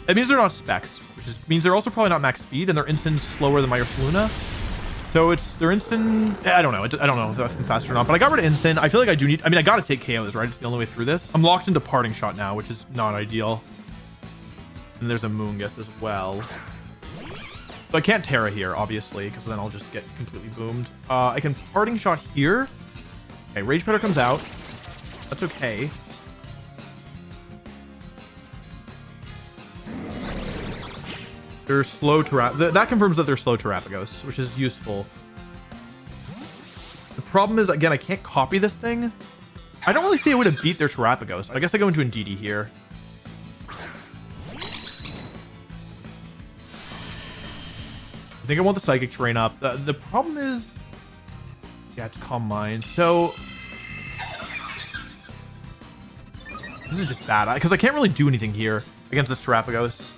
It means they're not Specs, which means they're also probably not max speed, and their Instant's slower than my Ursaluna. So they're instant. I don't know. I don't know if I'm fast or not, but I got rid of instant. I feel like I do need, I mean, I got to take KOs, right? It's the only way through this. I'm locked into Parting Shot now, which is not ideal. And there's a Moongus as well. So I can't Terra here, obviously, because then I'll just get completely boomed. I can Parting Shot here. Okay, Rage Powder comes out. That's okay. They're slow that confirms that they're slow Terapagos, which is useful. The problem is, again, I can't copy this thing. I don't really see a way to beat their Terapagos. I guess I go into Indeedee here. I think I want the Psychic Terrain up. The problem is... Yeah, it's Calm Mind. So... This is just bad. Because I can't really do anything here against this Terapagos.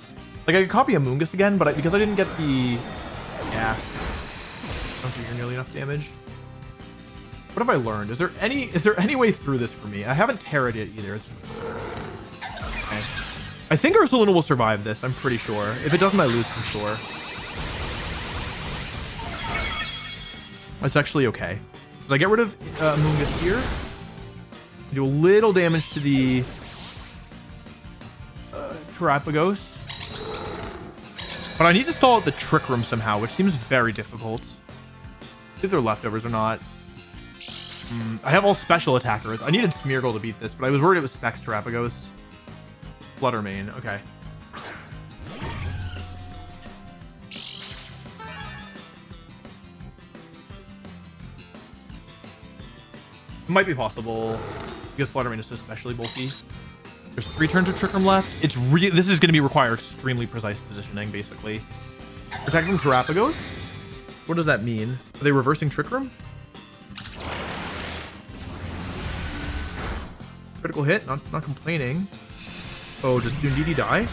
Like, I could copy a Moongus again, but because I didn't get the... Yeah. I don't think you're nearly enough damage. What have I learned? Is there any way through this for me? I haven't Terra'd it either. Okay. I think Ursaluna will survive this, I'm pretty sure. If it doesn't, I lose for sure. That's actually okay. So I get rid of Moongus here. Do a little damage to the Terapagos. But I need to stall out the Trick Room somehow, which seems very difficult. If they're leftovers or not. I have all special attackers. I needed Smeargle to beat this, but I was worried it was Specs Terapagos. Flutter Mane, okay. It might be possible because Fluttermane is especially bulky. There's 3 turns of Trick Room left. This is going to be require extremely precise positioning, basically. Protect from Terapagos. What does that mean? Are they reversing Trick Room? Critical hit, not complaining. Oh, does Indeedee die?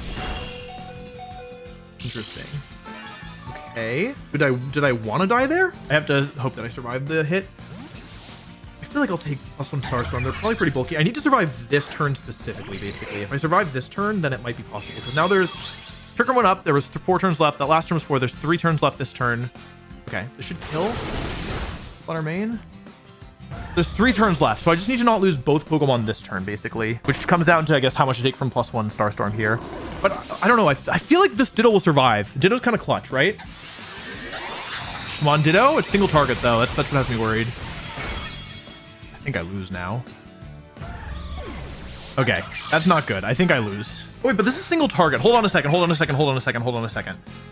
Interesting. Okay. Did I want to die there? I have to hope that I survive the hit. I feel like I'll take +1 Starstorm. They're probably pretty bulky. I need to survive this turn specifically, basically. If I survive this turn, then it might be possible. Because now there's... Trick Room went up. There was 4 turns left. That last turn was 4. There's 3 turns left this turn. Okay. This should kill Fluttermane. There's 3 turns left. So I just need to not lose both Pokemon this turn, basically. Which comes down to, I guess, how much I take from +1 Starstorm here. But I don't know. I feel like this Ditto will survive. Ditto's kind of clutch, right? Come on, Ditto. It's single target, though. That's what has me worried. I think I lose now. Okay, that's not good. I think I lose. Oh, wait, but this is single target. Hold on a second.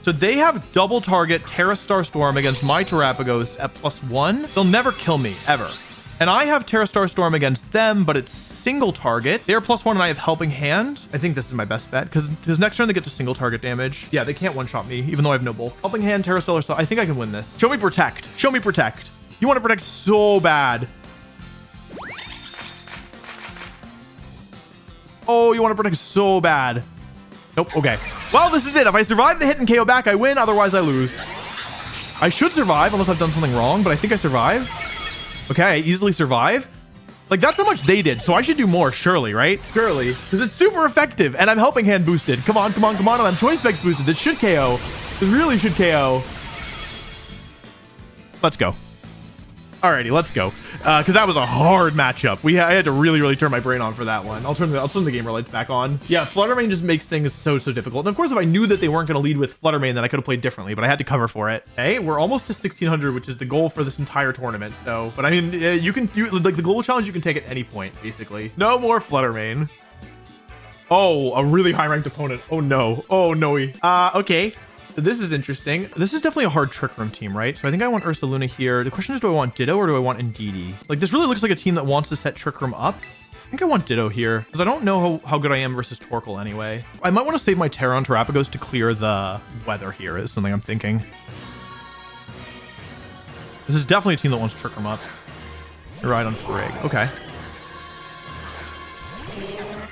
So they have double target Terra Starstorm against my Terapagos at +1. They'll never kill me, ever. And I have Terra Starstorm against them, but it's single target. They're +1 and I have Helping Hand. I think this is my best bet because next turn they get to single target damage. Yeah, they can't one-shot me, even though I have no bulk. Helping Hand, Terra Stellar Star. I think I can win this. Show me Protect. Show me Protect. You want to Protect so bad. Oh, you want to Protect so bad. Nope. Okay. Well, this is it. If I survive the hit and KO back, I win. Otherwise, I lose. I should survive unless I've done something wrong, but I think I survive. Okay, I easily survive. Like, that's how much they did, so I should do more, surely, right? Surely. Because it's super effective, and I'm Helping Hand boosted. Come on, and I'm Choice Specs boosted. This should KO. This really should KO. Let's go. Alrighty, let's go. Because that was a hard matchup. I had to really turn my brain on for that one. I'll turn the gamer lights back on. Yeah, Fluttermane just makes things so difficult. And of course, if I knew that they weren't going to lead with Fluttermane, then I could have played differently. But I had to cover for it. Okay, we're almost to 1600, which is the goal for this entire tournament. So, but I mean, like the global challenge, you can take at any point, basically. No more Fluttermane. Oh, a really high-ranked opponent. Oh no. Oh no. Okay. So this is interesting. This is definitely a hard Trick Room team, right? So I think I want Ursaluna here. The question is, do I want Ditto or do I want Indeedee? Like, this really looks like a team that wants to set Trick Room up. I think I want Ditto here because I don't know how good I am versus Torkoal anyway. I might want to save my Terra on Terapagos to clear the weather here is something I'm thinking. This is definitely a team that wants Trick Room up. Right on Frig. Okay.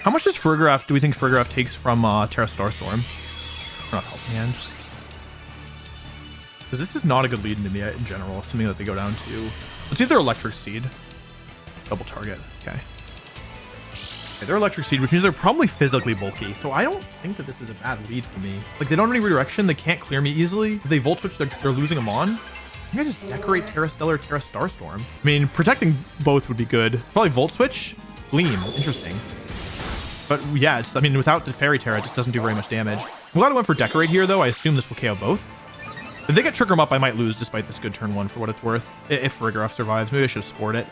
How much does Farigiraf do we think Farigiraf takes from Terra Starstorm? Not Helping Hand. Because this is not a good lead into me in general, assuming that they go down to... Let's see if they're Electric Seed. Double target. Okay. They're Electric Seed, which means they're probably physically bulky. So I don't think that this is a bad lead for me. Like, they don't have any redirection. They can't clear me easily. If they Volt Switch, they're losing them on. I think I just decorate Terra Stellar, Terra Starstorm. I mean, protecting both would be good. Probably Volt Switch. Gleam. Interesting. But yeah, I mean, without the Fairy Terra, it just doesn't do very much damage. I'm glad I went for Decorate here, though. I assume this will KO both. If they get Trick Room up, I might lose despite this good turn 1 for what it's worth. If Farigiraf survives. Maybe I should have scored it.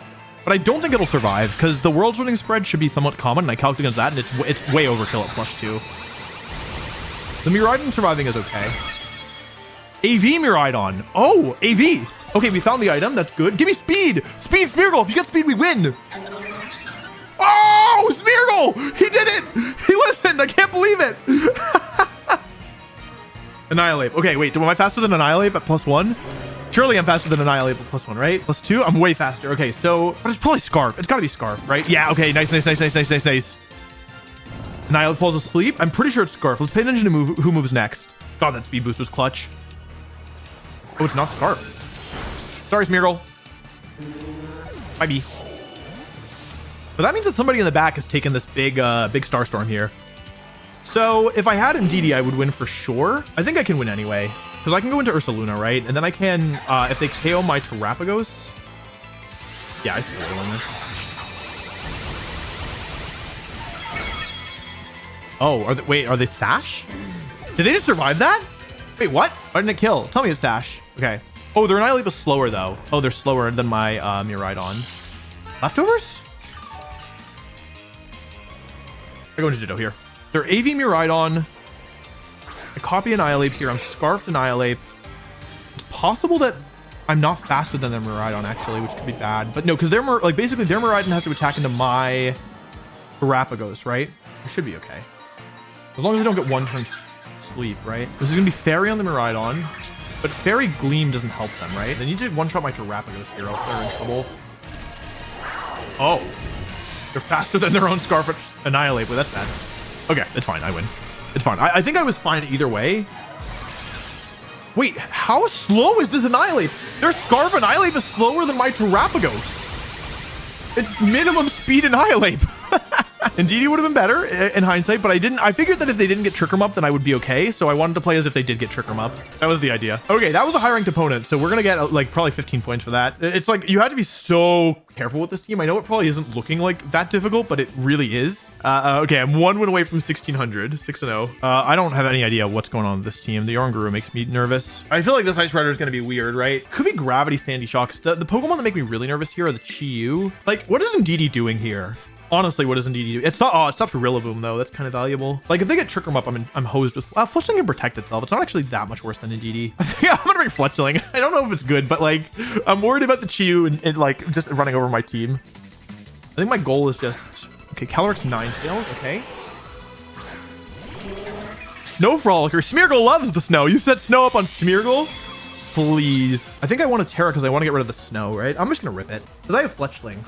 But I don't think it'll survive because the World's Winning spread should be somewhat common, and I calculate against that, and it's way overkill at +2. The Miraidon surviving is okay. AV Miraidon. Oh, AV. Okay, we found the item. That's good. Give me speed. Speed, Smeargle. If you get speed, we win. Oh, Smeargle. He did it. He listened. I can't believe it. Annihilate. Okay, wait. Am I faster than Annihilate at +1? Surely I'm faster than Annihilate at +1, right? +2? I'm way faster. Okay, so... But it's probably Scarf. It's got to be Scarf, right? Yeah, okay. Nice. Annihilate falls asleep. I'm pretty sure it's Scarf. Let's pay attention to who moves next. God, that speed boost was clutch. Oh, it's not Scarf. Sorry, Smeargle. Bye, B. But that means that somebody in the back has taken this big Starstorm here. So if I had Indeedee, I would win for sure. I think I can win anyway. Because I can go into Ursaluna, right? And then I can, if they KO my Terapagos. Yeah, I see where win this. Oh, wait, are they Sash? Did they just survive that? Wait, what? Why didn't it kill? Tell me it's Sash. Okay. Oh, their Annihilate was slower, though. Oh, they're slower than my Miraidon. Leftovers? I go into Ditto here. They're AV Miraidon. I copy Annihilate here. I'm Scarfed Annihilate. It's possible that I'm not faster than their Miraidon actually, which could be bad. But no, because their like basically their Miraidon has to attack into my Terapagos, right? It should be okay. As long as I don't get one turn sleep, right? This is gonna be Fairy on the Miraidon, but Fairy Gleam doesn't help them, right? They need to one-shot my Terapagos here, else they're in trouble. Oh, they're faster than their own Scarf Annihilate, but that's bad. Okay, it's fine. I win. It's fine. I think I was fine either way. Wait, how slow is this Annihilate? Their Scarf Annihilate is slower than my Terapagos. It's minimum speed Annihilate. Indeedee would have been better in hindsight, but I figured that if they didn't get Trick 'em Up, then I would be okay. So I wanted to play as if they did get Trick 'em Up. That was the idea. Okay, that was a high-ranked opponent, so we're gonna get like probably 15 points for that. It's like you have to be so careful with this team. I know it probably isn't looking like that difficult, but it really is. Okay, I'm 1 win away from 1600, 6-0. I don't have any idea what's going on with this team. The Oranguru makes me nervous. I feel like this Ice Rider is gonna be weird, right? Could be Gravity Sandy Shocks. The Pokemon that make me really nervous here are the Chi-Yu. Like, what is Indeedee doing here? Honestly, what does Indeedee do? It's not. Oh, it stops Rillaboom though. That's kind of valuable. Like if they get Trick 'em Up, I'm hosed with. Fletchling can protect itself. It's not actually that much worse than Indeedee. I think I'm gonna bring Fletchling. I don't know if it's good, but like I'm worried about the Chi-Yu and like just running over my team. I think my goal is just okay. Calyrex Ninetales. Okay. Snow Frolicker. Smeargle loves the snow. You set snow up on Smeargle. Please. I think I want a Terra because I want to get rid of the snow, right? I'm just gonna rip it because I have Fletchling.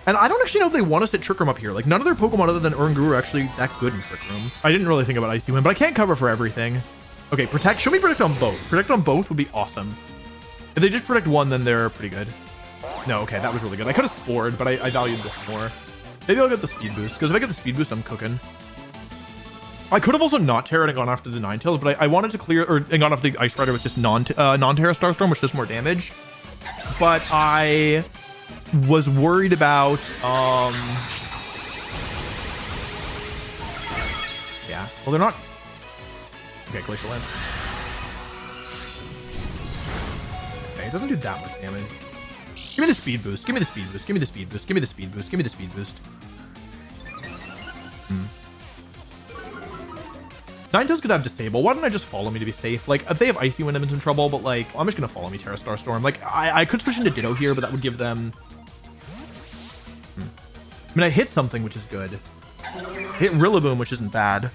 And I don't actually know if they want us to Trick Room up here. Like, none of their Pokemon other than Ursaluna are actually that good in Trick Room. I didn't really think about Icy Wind, but I can't cover for everything. Okay, Protect. Show me Protect on both. Protect on both would be awesome. If they just Protect one, then they're pretty good. No, okay, that was really good. I could have Spored, but I valued this more. Maybe I'll get the Speed Boost, because if I get the Speed Boost, I'm cooking. I could have also not Terra and gone after the Ninetales, but I wanted to clear, or and gone after the Ice Rider with just non-Terra Starstorm, which does more damage. But I was worried about yeah, well they're not okay. Glacial Lance. Okay, it doesn't do that much damage. Give me the Speed Boost. Give me the Speed Boost. Give me the Speed Boost. Give me the Speed Boost. Give me the Speed Boost. Ninetales could have Disable. Why don't I just follow me to be safe? Like, if they have Icy Wind, I'm in some trouble, but like, I'm just gonna follow me Terra Starstorm. Like, I could switch into Ditto here, but that would give them I mean, I hit something, which is good. Hit Rillaboom, which isn't bad.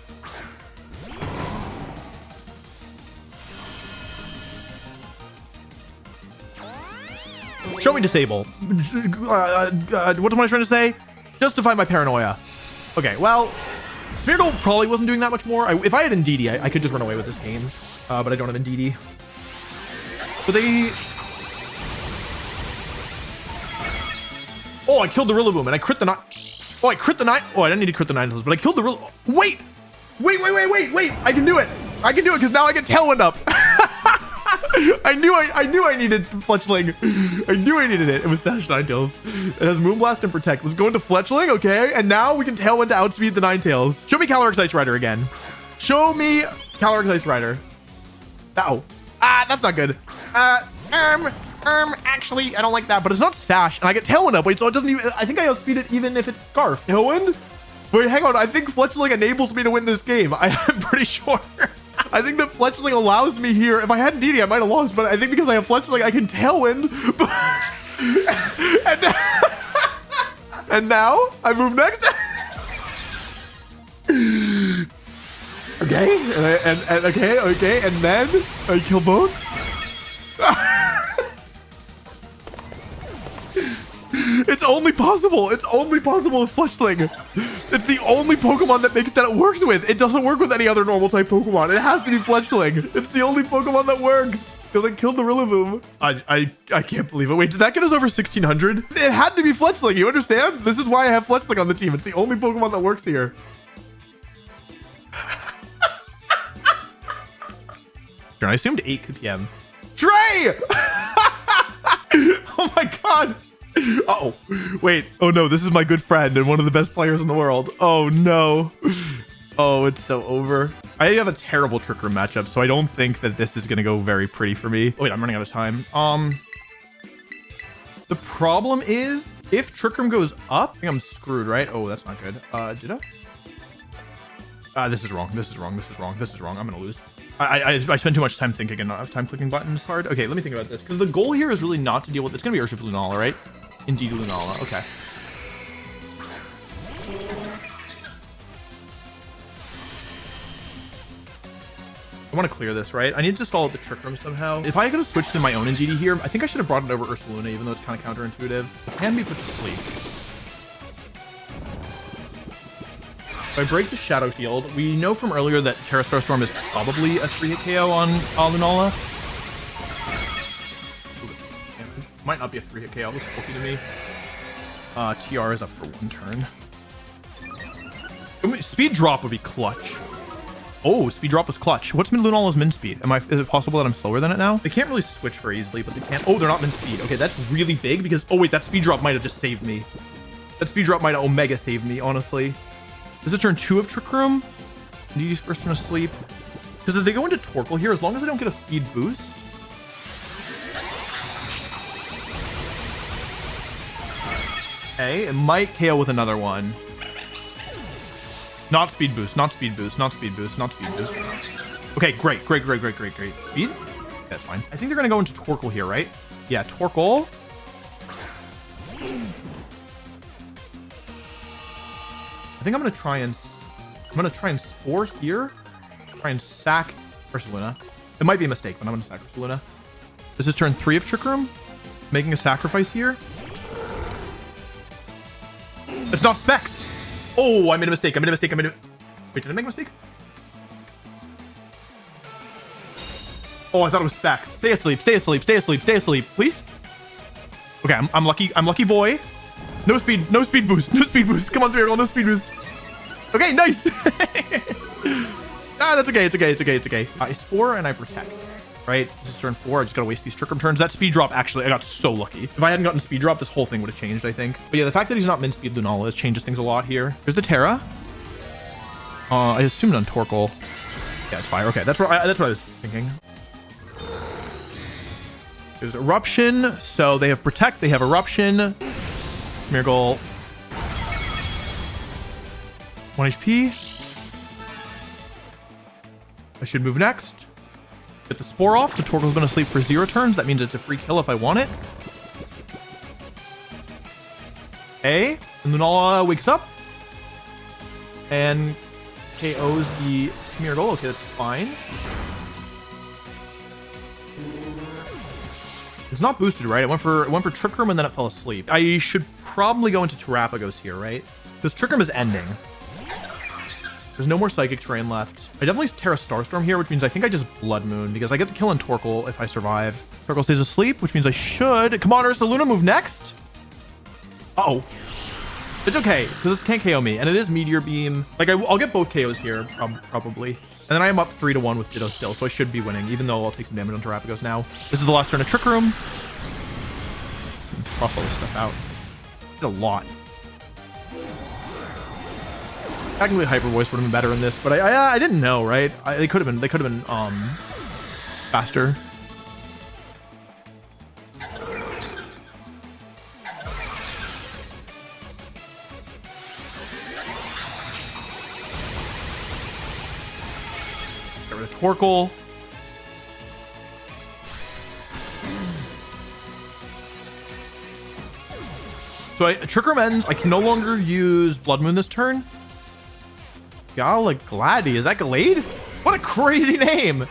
Show me Disable. What am I trying to say? Justify my paranoia. Okay, well, Smeargle probably wasn't doing that much more. If I had Indeedee, I could just run away with this game. But I don't have Indeedee. But they... Oh, I killed the Rillaboom and I crit the Nine. Oh, I crit the Nine. Oh, I didn't need to crit the Ninetales, but I killed the Rillaboom. Wait! I can do it. I can do it because now I get Tailwind up. I knew I needed Fletchling. I knew I needed it. It was Sash Ninetales. It has Moonblast and Protect. Let's go into Fletchling, okay? And now we can Tailwind to outspeed the Ninetales. Show me Calyrex Ice Rider again. Show me Calyrex Ice Rider. Oh. That's not good. Actually, I don't like that, but it's not Sash, and I get Tailwind up. Wait, so it doesn't even, I think I outspeed it even if it's Scarf. Tailwind? Wait, hang on. I think Fletchling enables me to win this game. I'm pretty sure. I think that Fletchling allows me here. If I had Indeedee, I might have lost, but I think because I have Fletchling, I can Tailwind. and now I move next. Okay, and okay, and then I kill both. It's only possible. It's only possible with Fletchling. It's the only Pokemon that it works with. It doesn't work with any other normal type Pokemon. It has to be Fletchling. It's the only Pokemon that works. Because I killed the Rillaboom. I can't believe it. Wait, did that get us over 1600? It had to be Fletchling. You understand? This is why I have Fletchling on the team. It's the only Pokemon that works here. I assumed 8 p.m. Trey! Oh my god. Uh-oh. Wait. Oh no, this is my good friend and one of the best players in the world. Oh no. Oh, it's so over. I have a terrible Trick Room matchup, so I don't think that this is going to go very pretty for me. Oh, wait, I'm running out of time. The problem is, if Trick Room goes up, I think I'm screwed, right? Oh, that's not good. Ditto? This is wrong. This is wrong. This is wrong. This is wrong. I'm going to lose. I spend too much time thinking and not have time clicking buttons hard. Okay, let me think about this. Because the goal here is really not to deal with... It's going to be Ursaluna, right? Indeedee Lunala. Okay. I want to clear this, right? I need to stall out the Trick Room somehow. If I could have switched to my own Indeedee here, I think I should have brought it over Ursaluna, even though it's kind of counterintuitive. It can be put to sleep. If I break the Shadow Field, we know from earlier that Terra Starstorm is probably a 3-hit KO on Lunala. Ooh, might not be a 3-hit KO. Looks bulky to me. TR is up for 1 turn. Speed drop would be clutch. Oh, speed drop was clutch. What's Lunala's min speed? Is it possible that I'm slower than it now? They can't really switch very easily, but they can. Oh, they're not min speed. Okay, that's really big because, oh wait, that speed drop might have just saved me. That speed drop might have omega saved me, honestly. This is turn 2 of Trick Room. Indeedee's first turn asleep. Because if they go into Torkoal here, as long as I don't get a speed boost. Okay, it might KO with another one. Not speed boost, not speed boost, not speed boost, not speed boost. Okay, great. Speed? That's fine. I think they're going to go into Torkoal here, right? Yeah, Torkoal. I think I'm going to try and Spore here. Try and sack Ursaluna. It might be a mistake, but I'm going to sack Ursaluna. This is turn 3 of Trick Room. Making a sacrifice here. It's not Specs. Oh, I made a mistake. Wait, did I make a mistake? Oh, I thought it was Specs. Stay asleep, please. Okay, I'm lucky boy. No speed boost. Come on, Smeargle, no speed boost. Okay, nice. That's okay. It's okay. I Spore and I Protect. Right? This is turn 4. I just gotta waste these Trick Room turns. That speed drop, actually, I got so lucky. If I hadn't gotten speed drop, this whole thing would have changed, I think. But yeah, the fact that he's not min speed Lunala changes things a lot here. Here's the Terra. I assumed on Torkoal. Yeah, it's fire. Okay, that's what I was thinking. There's Eruption. So they have Protect. They have Eruption. Smeargle. 1 HP. I should move next. Get the Spore off, so Torkoal's been asleep for 0 turns. That means it's a free kill if I want it. And Lunala wakes up. And KOs the Smeargle. Okay, that's fine. It's not boosted, right? It went for Trick Room and then it fell asleep. I should probably go into Terapagos here, right? Because Trick Room is ending. There's no more Psychic Terrain left. I definitely Terra Starstorm here, which means I think I just Blood Moon because I get the kill on Torkoal if I survive. Torkoal stays asleep, which means I should. Come on, Ursaluna, move next. Uh-oh. It's okay, because this can't KO me, and it is Meteor Beam. Like, I'll get both KOs here, probably. And then I am up 3-1 with Ditto still, so I should be winning, even though I'll take some damage on Terapagos now. This is the last turn of Trick Room. Cross all this stuff out. Did a lot. Technically, Hyper Voice would have been better in this, but I didn't know, right? They could have been faster. Get rid of Torkoal. So Trick Room ends. I can no longer use Blood Moon this turn. Galadi, is that Glade? What a crazy name.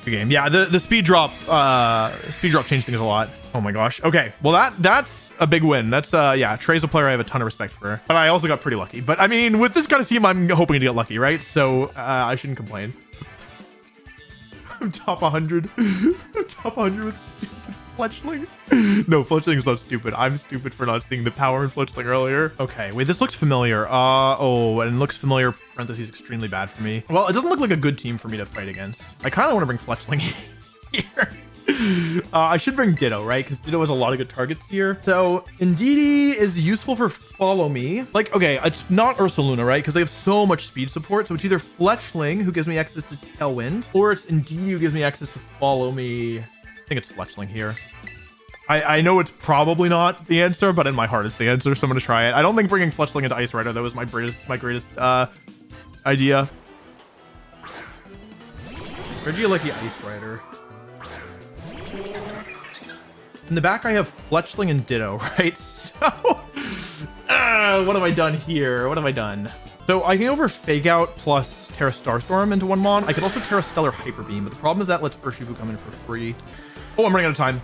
Good game. Yeah, the speed drop changed things a lot. Oh my gosh. Okay, well that's a big win. That's yeah, Trey's a player I have a ton of respect for, but I also got pretty lucky. But I mean, with this kind of team, I'm hoping to get lucky, right? So I shouldn't complain. I'm top 100. I'm top 100 with Fletchling. No, Fletchling is not stupid. I'm stupid for not seeing the power in Fletchling earlier. Okay, wait, this looks familiar. Oh, and it looks familiar. Parentheses, extremely bad for me. Well, it doesn't look like a good team for me to fight against. I kind of want to bring Fletchling here. I should bring Ditto, right? Because Ditto has a lot of good targets here. So Indeedee is useful for follow me. Like, okay, it's not Ursaluna, right? Because they have so much speed support. So it's either Fletchling, who gives me access to Tailwind, or it's Indeedee, who gives me access to follow me. I think it's Fletchling here. I know it's probably not the answer, but in my heart it's the answer, so I'm gonna try it. I don't think bringing Fletchling into Ice Rider, that was my greatest idea. Regieleki Ice Rider. In the back, I have Fletchling and Ditto, right? So, what have I done here? What have I done? So I can go for Fake Out plus Terra Starstorm into one mon. I could also Terra Stellar Hyper Beam, but the problem is that lets Urshifu come in for free. Oh, I'm running out of time.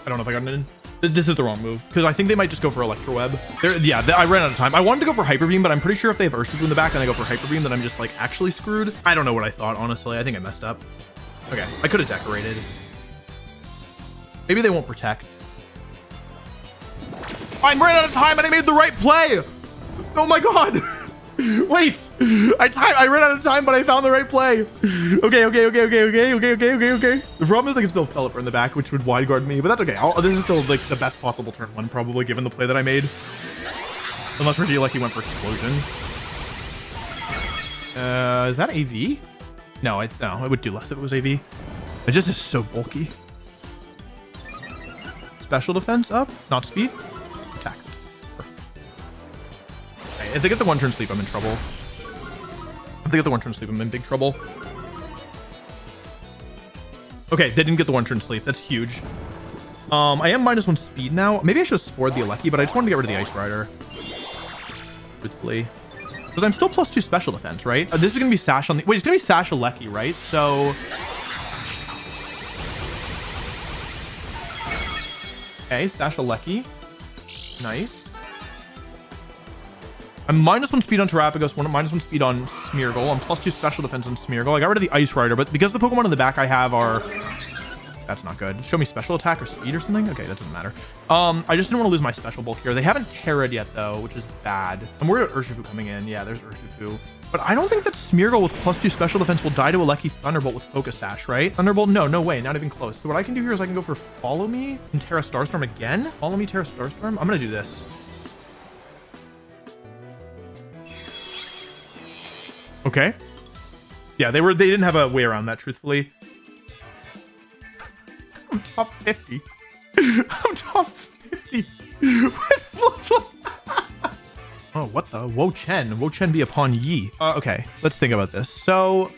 I don't know if I got it in. This is the wrong move because I think they might just go for Electro Web. Yeah, I ran out of time. I wanted to go for Hyper Beam, but I'm pretty sure if they have Urshifu in the back and I go for Hyper Beam, then I'm just like actually screwed. I don't know what I thought, honestly. I think I messed up. Okay, I could have decorated. Maybe they won't protect. I ran out of time and I made the right play. Oh my god. Wait. I ran out of time, but I found the right play. Okay. The problem is they can still Pelipper in the back, which would wide guard me, but that's okay. This is still like the best possible turn one, probably, given the play that I made. Unless Regieleki went for Explosion. Is that AV? No, it would do less if it was AV. It just is so bulky. Special defense up, not speed. Attack. Okay, if they get the one turn sleep, I'm in trouble. If they get the one turn sleep, I'm in big trouble. Okay, they didn't get the one turn sleep. That's huge. I am -1 speed now. Maybe I should have spored the Aleki, but I just wanted to get rid of the Ice Rider. Truthfully. Because I'm still +2 special defense, right? This is going to be Sash on the... Wait, it's going to be Sash Aleki, right? So... Okay, Sash Aleki. Nice. I'm -1 speed on Terapagos, -1 speed on Smeargle. I'm +2 special defense on Smeargle. I got rid of the Ice Rider, but because the Pokemon in the back I have are... That's not good. Show me special attack or speed or something? Okay, that doesn't matter. I just didn't want to lose my special bulk here. They haven't Terra'd yet, though, which is bad. I'm worried about Urshifu coming in. Yeah, there's Urshifu. But I don't think that Smeargle with +2 special defense will die to Aleki Thunderbolt with Focus Sash, right? Thunderbolt? No way. Not even close. So what I can do here is I can go for Follow Me and Terra Starstorm again. Follow Me, Terra Starstorm. I'm going to do this. Okay. Yeah, they didn't have a way around that, truthfully. I'm top 50. I'm top 50 with Oh, what the? Wo Chen. Wo Chen be upon Yi. Okay, let's think about this. So,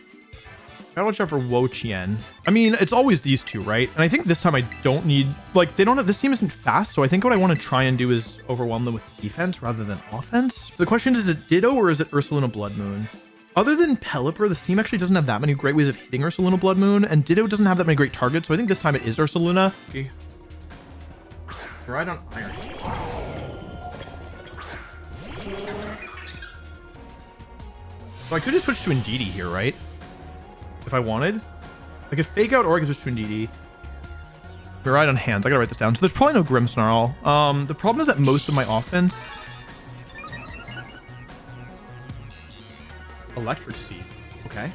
gotta watch out for Wo Chen. I mean, it's always these two, right? And I think this time I don't need... Like, they don't have... This team isn't fast, so I think what I want to try and do is overwhelm them with defense rather than offense. So the question is it Ditto or is it Ursaluna Blood Moon? Other than Pelipper, this team actually doesn't have that many great ways of hitting Ursaluna Blood Moon, and Ditto doesn't have that many great targets, so I think this time it is Ursaluna. Okay. Right on Iron. So I could just switch to Indeedee here, right? If I wanted. I could Fake Out or I could switch to Indeedee. We're right on hands. I gotta write this down. So there's probably no Grimmsnarl. The problem is that most of my offense... Electric Seed. Okay.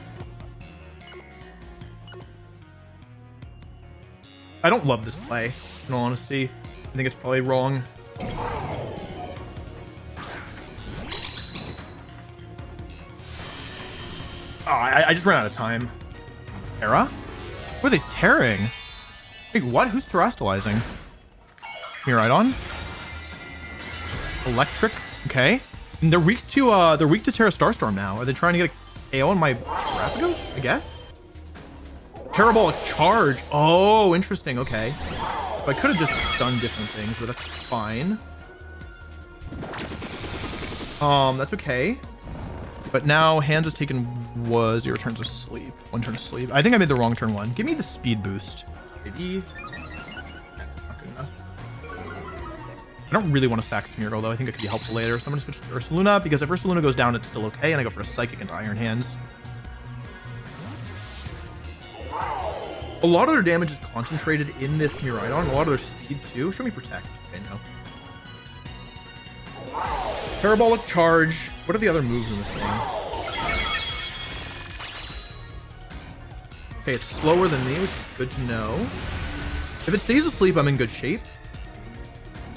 I don't love this play, in all honesty. I think it's probably wrong. Oh, I just ran out of time. Terra? What are they tearing? Wait, what? Who's terastallizing? Miraidon? Electric? Okay. And they're weak to Terra Starstorm now. Are they trying to get a KO on my Terapagos? I guess. Parabolic Charge. Oh, interesting. Okay. So I could have just done different things, but that's fine. That's okay. But now Hands has taken 0 turns of sleep. 1 turn of sleep. I think I made the wrong turn 1. Give me the speed boost. Maybe. Not good enough. I don't really want to sack Smeargle, though. I think it could be helpful later. So I'm going to switch to Ursaluna, because if Ursaluna goes down, it's still okay, and I go for a Psychic into Iron Hands. A lot of their damage is concentrated in this Miraidon. A lot of their speed, too. Show me Protect. Okay, no. Parabolic Charge. What are the other moves in this thing? Okay, it's slower than me, which is good to know. If it stays asleep, I'm in good shape.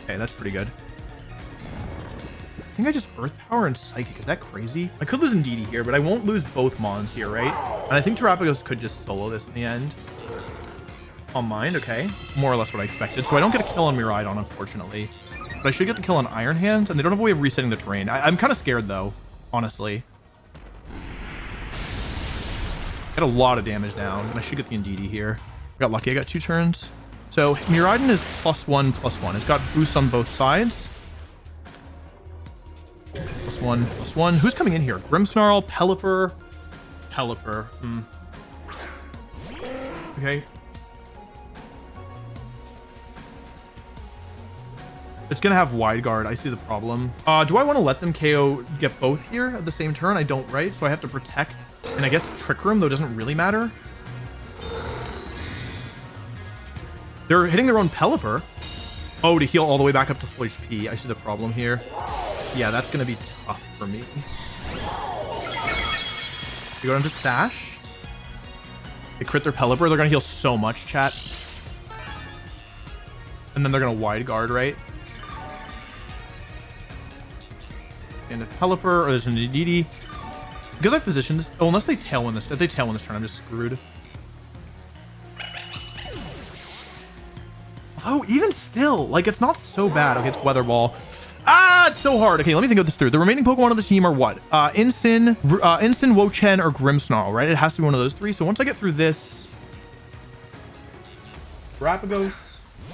Okay, that's pretty good. I think I just Earth Power and Psychic. Is that crazy? I could lose Indeedee here, but I won't lose both Mons here, right? And I think Terapagos could just solo this in the end. On mine, okay. More or less what I expected. So I don't get a kill on Miraidon, unfortunately. But I should get the kill on Iron Hands, and they don't have a way of resetting the terrain. I'm kind of scared, though, honestly. Get a lot of damage down, and I should get the Indeedee here. I got lucky. I got 2 turns. So Miraidon is +1/+1. It's got boosts on both sides. +1/+1. Who's coming in here? Grimmsnarl, Pelipper. Okay. It's gonna have wide guard. I see the problem. Do I want to let them KO get both here at the same turn? I don't, right? So I have to protect. And I guess Trick Room, though, doesn't really matter. They're hitting their own Pelipper. Oh, to heal all the way back up to full HP. I see the problem here. Yeah, that's going to be tough for me. They go down to Sash. They crit their Pelipper. They're going to heal so much, chat. And then they're going to wide guard, right? And a Pelipper, or there's an Indeedee. Because I've positioned this... Oh, unless they Tailwind this. If they Tailwind this turn, I'm just screwed. Oh, even still, like, it's not so bad. Okay, it's Weather Ball. Ah, it's so hard. Okay, let me think of this through. The remaining Pokemon on the team are what? Incin, Wo-Chen, or Grimmsnarl, right? It has to be one of those 3. So once I get through this... Terapagos.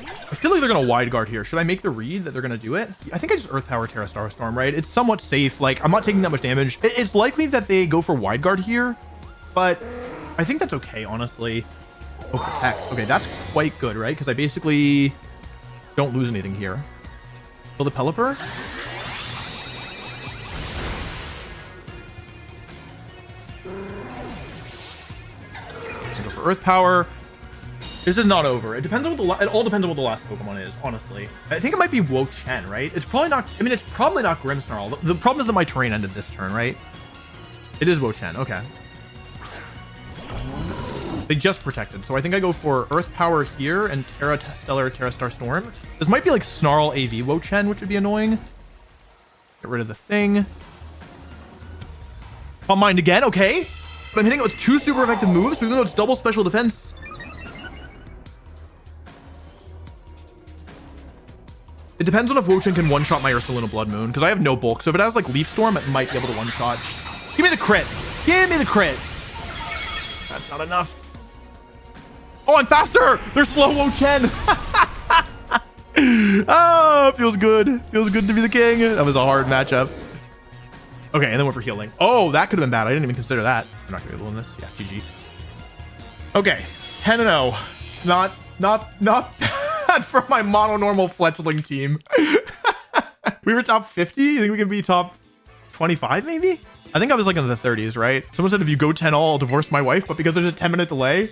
I feel like they're going to wide guard here. Should I make the read that they're going to do it? I think I just Earth Power Terra Star Storm, right? It's somewhat safe. Like, I'm not taking that much damage. It's likely that they go for wide guard here, but I think that's okay, honestly. Oh, protect. Okay, that's quite good, right? Because I basically don't lose anything here. Kill the Pelipper. Go for Earth Power. This is not over. It depends on what it all depends on what the last Pokemon is, honestly. I think it might be Wo-Chen, right? It's probably not. I mean, it's probably not Grimmsnarl. The problem is that my terrain ended this turn, right? It is Wo-Chen. Okay. They just protected, so I think I go for Earth Power here and Terra Star Storm. This might be like Snarl AV Wo-Chen, which would be annoying. Get rid of the thing. Calm Mind again, okay. But I'm hitting it with 2 super effective moves, so even though it's double special defense. It depends on if Wo-Chen can one-shot my Ursaluna Blood Moon, because I have no bulk. So if it has like Leaf Storm, it might be able to one-shot. Give me the crit. Give me the crit. That's not enough. Oh, I'm faster! They're slow, Wo-Chen! Oh, feels good. Feels good to be the king. That was a hard matchup. Okay, and then we're for healing. Oh, that could have been bad. I didn't even consider that. I'm not going to be able to win this. Yeah, GG. Okay, 10-0. Not for my mono-normal Fletchling team. We were top 50? You think we can be top 25, maybe? I think I was like in the 30s, right? Someone said if you go 10-all, I'll divorce my wife, but because there's a 10-minute delay,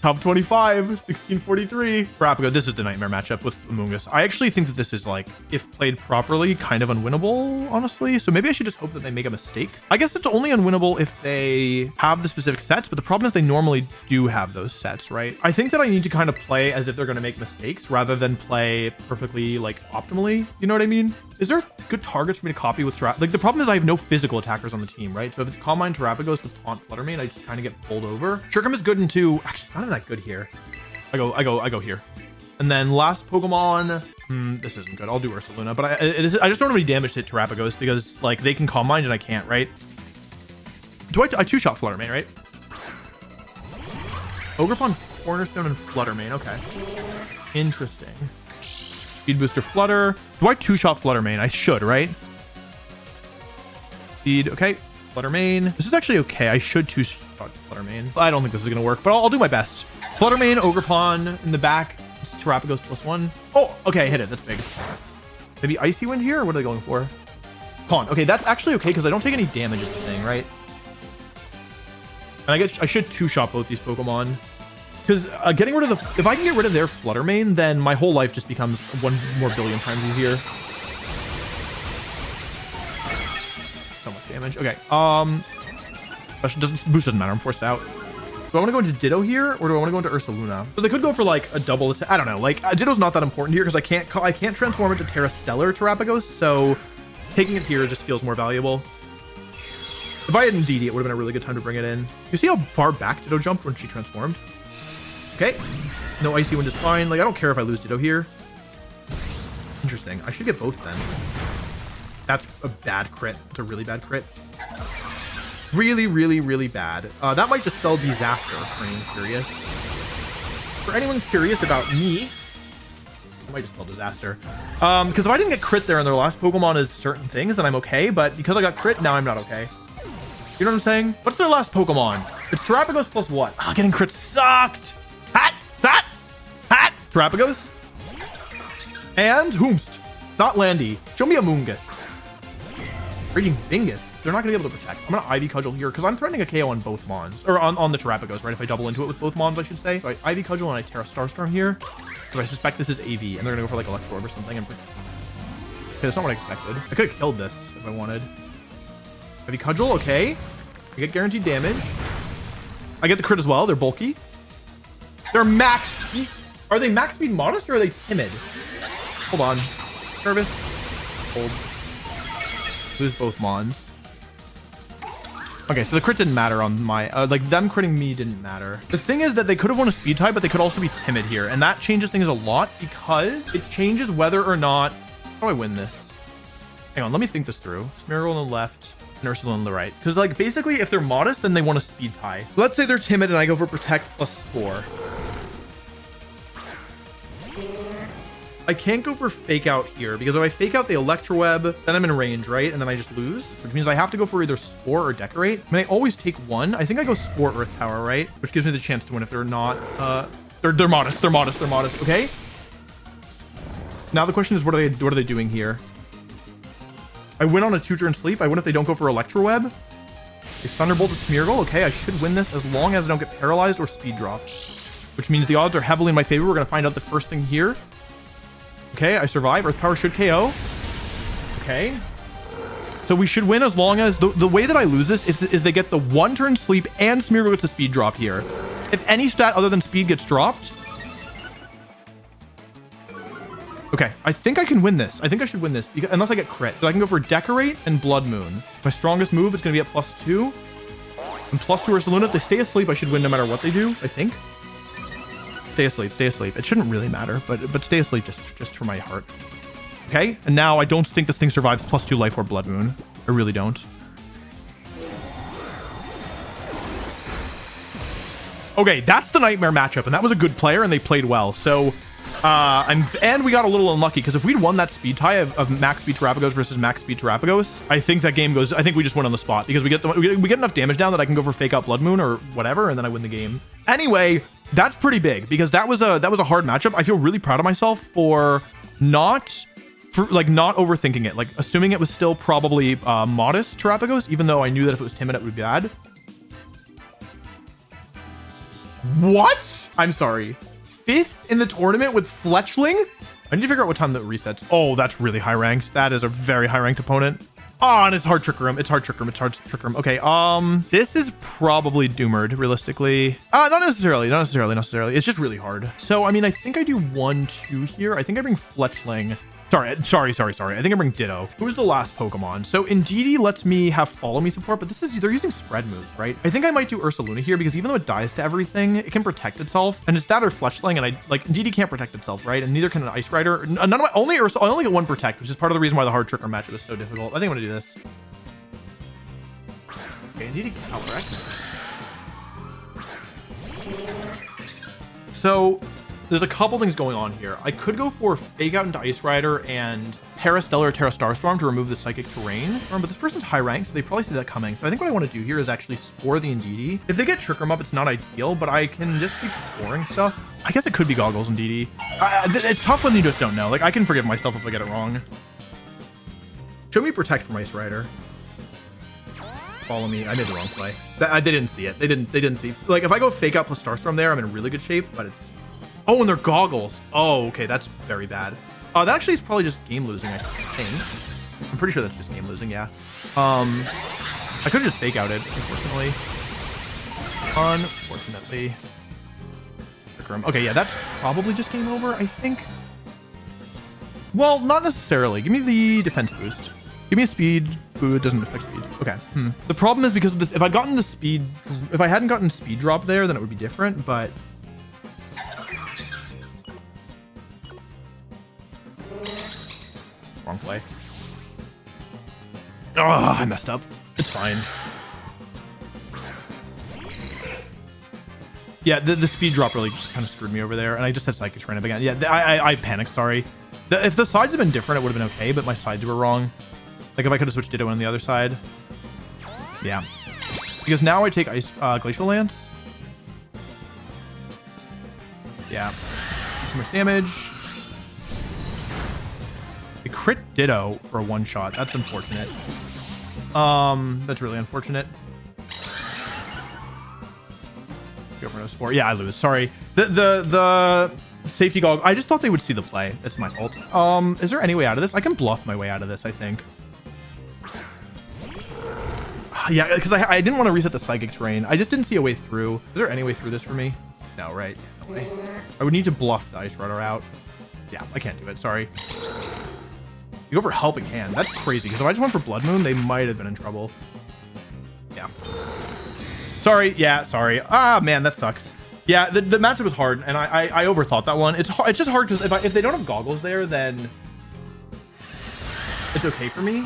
top 25, 1643. Terapagos, this is the nightmare matchup with Amoonguss. I actually think that this is like, if played properly, kind of unwinnable, honestly. So maybe I should just hope that they make a mistake. I guess it's only unwinnable if they have the specific sets, but the problem is they normally do have those sets, right? I think that I need to kind of play as if they're going to make mistakes rather than play perfectly, like, optimally. You know what I mean? Is there good targets for me to copy with Terapagos? Like, the problem is I have no physical attackers on the team, right? So if it's Calm Mind Terapagos with Taunt Fluttermane, I just kind of get pulled over. Sugarm is good in 2. Actually, it's not that good here. I go here. And then last Pokemon. This isn't good. I'll do Ursaluna, but I just don't have any damage to hit Terapagos because like they can Calm Mind and I can't, right? Do I two-shot Fluttermane, right? Ogerpon, Cornerstone, and Fluttermane. Okay. Interesting. Speed Booster Flutter. Do I two-shot Fluttermane? I should, right? Speed. Okay. Fluttermane. This is actually okay. I should two-shot Fluttermane. I don't think this is going to work, but I'll do my best. Fluttermane, Ogerpon in the back. It's Terapagos +1. Oh, okay. I hit it. That's big. Maybe Icy Wind here? Or what are they going for? Con. Okay, that's actually okay because I don't take any damage at the thing, right? And I should two-shot both these Pokemon. Because getting rid of the... If I can get rid of their Fluttermane, then my whole life just becomes 1 more billion times easier. So much damage. Okay. Boost doesn't matter. I'm forced out. Do I want to go into Ditto here, or do I want to go into Ursaluna? So they could go for like a double attack. I don't know. Like Ditto's not that important here because I can't transform into Terra Stellar Terapagos. So taking it here just feels more valuable. If I had Indeedee, it would have been a really good time to bring it in. You see how far back Ditto jumped when she transformed? Okay. No Icy Wind is fine. Like I don't care if I lose Ditto here. Interesting. I should get both then. That's a bad crit. It's a really bad crit. Really, really, really bad. That might just spell disaster for anyone curious. For anyone curious about me, it might just spell disaster. Because if I didn't get crit there and their last Pokemon is certain things, then I'm okay. But because I got crit, now I'm not okay. You know what I'm saying? What's their last Pokemon? It's Terapagos plus what? Ah, getting crit sucked. Hat! Terapagos. And Whomst. Not Landy. Show me a Moongus. Raging Bingus. They're not going to be able to protect. I'm going to Ivy Cudgel here because I'm threatening a KO on both Mons. Or on the Terapagos, right? If I double into it with both Mons, I should say. So I Ivy Cudgel and I Terra Starstorm here. So I suspect this is AV and they're going to go for like Electrode or something. Okay, that's not what I expected. I could have killed this if I wanted. Ivy Cudgel, okay. I get guaranteed damage. I get the crit as well. They're bulky. They're max speed. Are they max speed modest or are they timid? Hold on. Nervous. Hold. Lose both Mons. Okay, so the crit didn't matter on my... like, them critting me didn't matter. The thing is that they could have won a speed type, but they could also be timid here. And that changes things a lot because it changes whether or not... How do I win this? Hang on, let me think this through. Smeargle on the left and Ursaluna on the right. Because, like, basically, if they're modest, then they want a speed tie. Let's say they're timid and I go for Protect plus Spore. I can't go for Fake Out here because if I Fake Out the Electroweb, then I'm in range, right? And then I just lose, which means I have to go for either Spore or Decorate. I mean, I always take one. I think I go Spore Earth Power, right? Which gives me the chance to win if they're not... They're modest. They're modest. They're modest. Okay. Now the question is, what are they doing here? I win on a 2-turn sleep. I win if they don't go for Electroweb. They Thunderbolt to Smeargle. Okay, I should win this as long as I don't get paralyzed or speed dropped. Which means the odds are heavily in my favor. We're going to find out the first thing here. Okay, I survive. Earth Power should KO. Okay. So we should win as long as... The way that I lose this is they get the 1-turn sleep and Smeargle gets a speed drop here. If any stat other than speed gets dropped... Okay, I think I can win this. I think I should win this, because, unless I get crit. So I can go for Decorate and Blood Moon. My strongest move is going to be at +2. And +2 Ursaluna. If they stay asleep, I should win no matter what they do, I think. Stay asleep, stay asleep. It shouldn't really matter, but stay asleep just for my heart. Okay, and now I don't think this thing survives +2 life or Blood Moon. I really don't. Okay, that's the Nightmare matchup, and that was a good player, and they played well. So, and we got a little unlucky, because if we'd won that speed tie of max speed Terapagos versus max speed Terapagos, I think that game goes... I think we just win on the spot, because we get enough damage down that I can go for Fake Out Blood Moon or whatever, and then I win the game. Anyway, that's pretty big, because that was a hard matchup. I feel really proud of myself for not overthinking it, like assuming it was still probably modest Terapagos, even though I knew that if it was timid, it would be bad. What? I'm sorry. 5th in the tournament with Fletchling? I need to figure out what time that resets. Oh, that's really high ranked. That is a very high ranked opponent. Oh, and it's hard trick room. It's hard trick room. It's hard trick room. Okay, this is probably doomered, realistically. Not necessarily. It's just really hard. So, I mean, I think I do 1-2 here. I think I bring Fletchling. Sorry. I think I bring Ditto. Who's the last Pokemon? So Indeedee lets me have Follow Me support, but they're using spread moves, right? I think I might do Ursaluna here because even though it dies to everything, it can protect itself. And it's that or Fletchling, and Indeedee can't protect itself, right? And neither can an Ice Rider. I only get one Protect, which is part of the reason why the hard trick or matchup is so difficult. I think I'm gonna do this. Okay, Indeedee counteract. So there's a couple things going on here. I could go for Fake Out into Ice Rider and Terra Stellar or Terra Starstorm to remove the Psychic Terrain. But this person's high rank, so they probably see that coming. So I think what I want to do here is actually Spore the Indeedee. If they get Trick Room up, it's not ideal, but I can just keep scoring stuff. I guess it could be Goggles Indeedee. It's tough when you just don't know. Like, I can forgive myself if I get it wrong. Show me Protect from Ice Rider. Follow me. I made the wrong play. They didn't see it. They didn't see. Like, if I go Fake Out plus Starstorm there, I'm in really good shape, but it's... Oh, and they're Goggles. Oh, okay, that's very bad. That actually is probably just game losing, I think. I'm pretty sure that's just game losing, yeah. I could have just Fake Outed, unfortunately. Okay, yeah, that's probably just game over, I think. Well, not necessarily. Give me the defense boost. Give me a speed. Ooh, it doesn't affect speed. Okay. The problem is because of this, if I hadn't gotten speed drop there, then it would be different, but... Wrong play. Oh, I messed up. It's fine. Yeah, the speed drop really kind of screwed me over there, and I just had Psychic Train up again. Yeah, I panicked, sorry. If the sides had been different, it would have been okay, but my sides were wrong. Like, if I could have switched Ditto on the other side. Yeah. Because now I take Ice Glacial Lance. Yeah. Too much damage. I crit Ditto for a one-shot. That's unfortunate. That's really unfortunate. Go for no sport. Yeah, I lose. Sorry. The safety goggle. I just thought they would see the play. That's my fault. Is there any way out of this? I can bluff my way out of this, I think. Yeah, because I didn't want to reset the Psychic Terrain. I just didn't see a way through. Is there any way through this for me? No, right? No way. I would need to bluff the Ice Rider out. Yeah, I can't do it. Sorry. You go for Helping Hand. That's crazy, because if I just went for Blood Moon, they might have been in trouble. Yeah. Sorry. Yeah, sorry. Ah, man, that sucks. Yeah, the matchup was hard, and I overthought that one. It's just hard because if they don't have goggles there, then it's okay for me.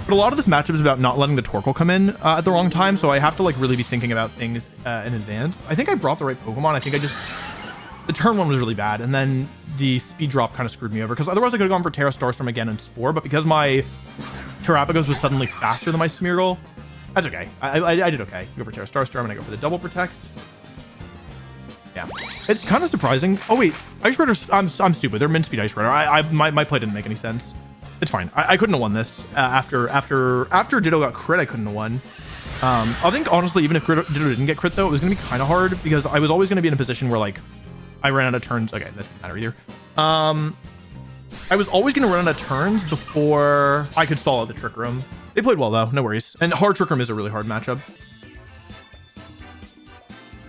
But a lot of this matchup is about not letting the Torkoal come in at the wrong time, so I have to like really be thinking about things in advance. I think I brought the right Pokemon. I think the turn one was really bad, and then the speed drop kind of screwed me over, because otherwise I could have gone for Terra, Starstorm again and Spore, but because my Terapagos was suddenly faster than my Smeargle, that's okay. I did okay. Go for Terra, Starstorm, and I go for the double protect. Yeah, it's kind of surprising. Oh wait, Ice Rider's, I'm stupid. They're min speed Ice Rider. My play didn't make any sense. It's fine. I couldn't have won this. After Ditto got crit, I couldn't have won. I think honestly, even if Ditto didn't get crit though, it was gonna be kind of hard, because I was always gonna be in a position where like I ran out of turns. Okay, that doesn't matter either. I was always gonna run out of turns before I could stall out the Trick Room. They played well though, no worries. And hard Trick Room is a really hard matchup.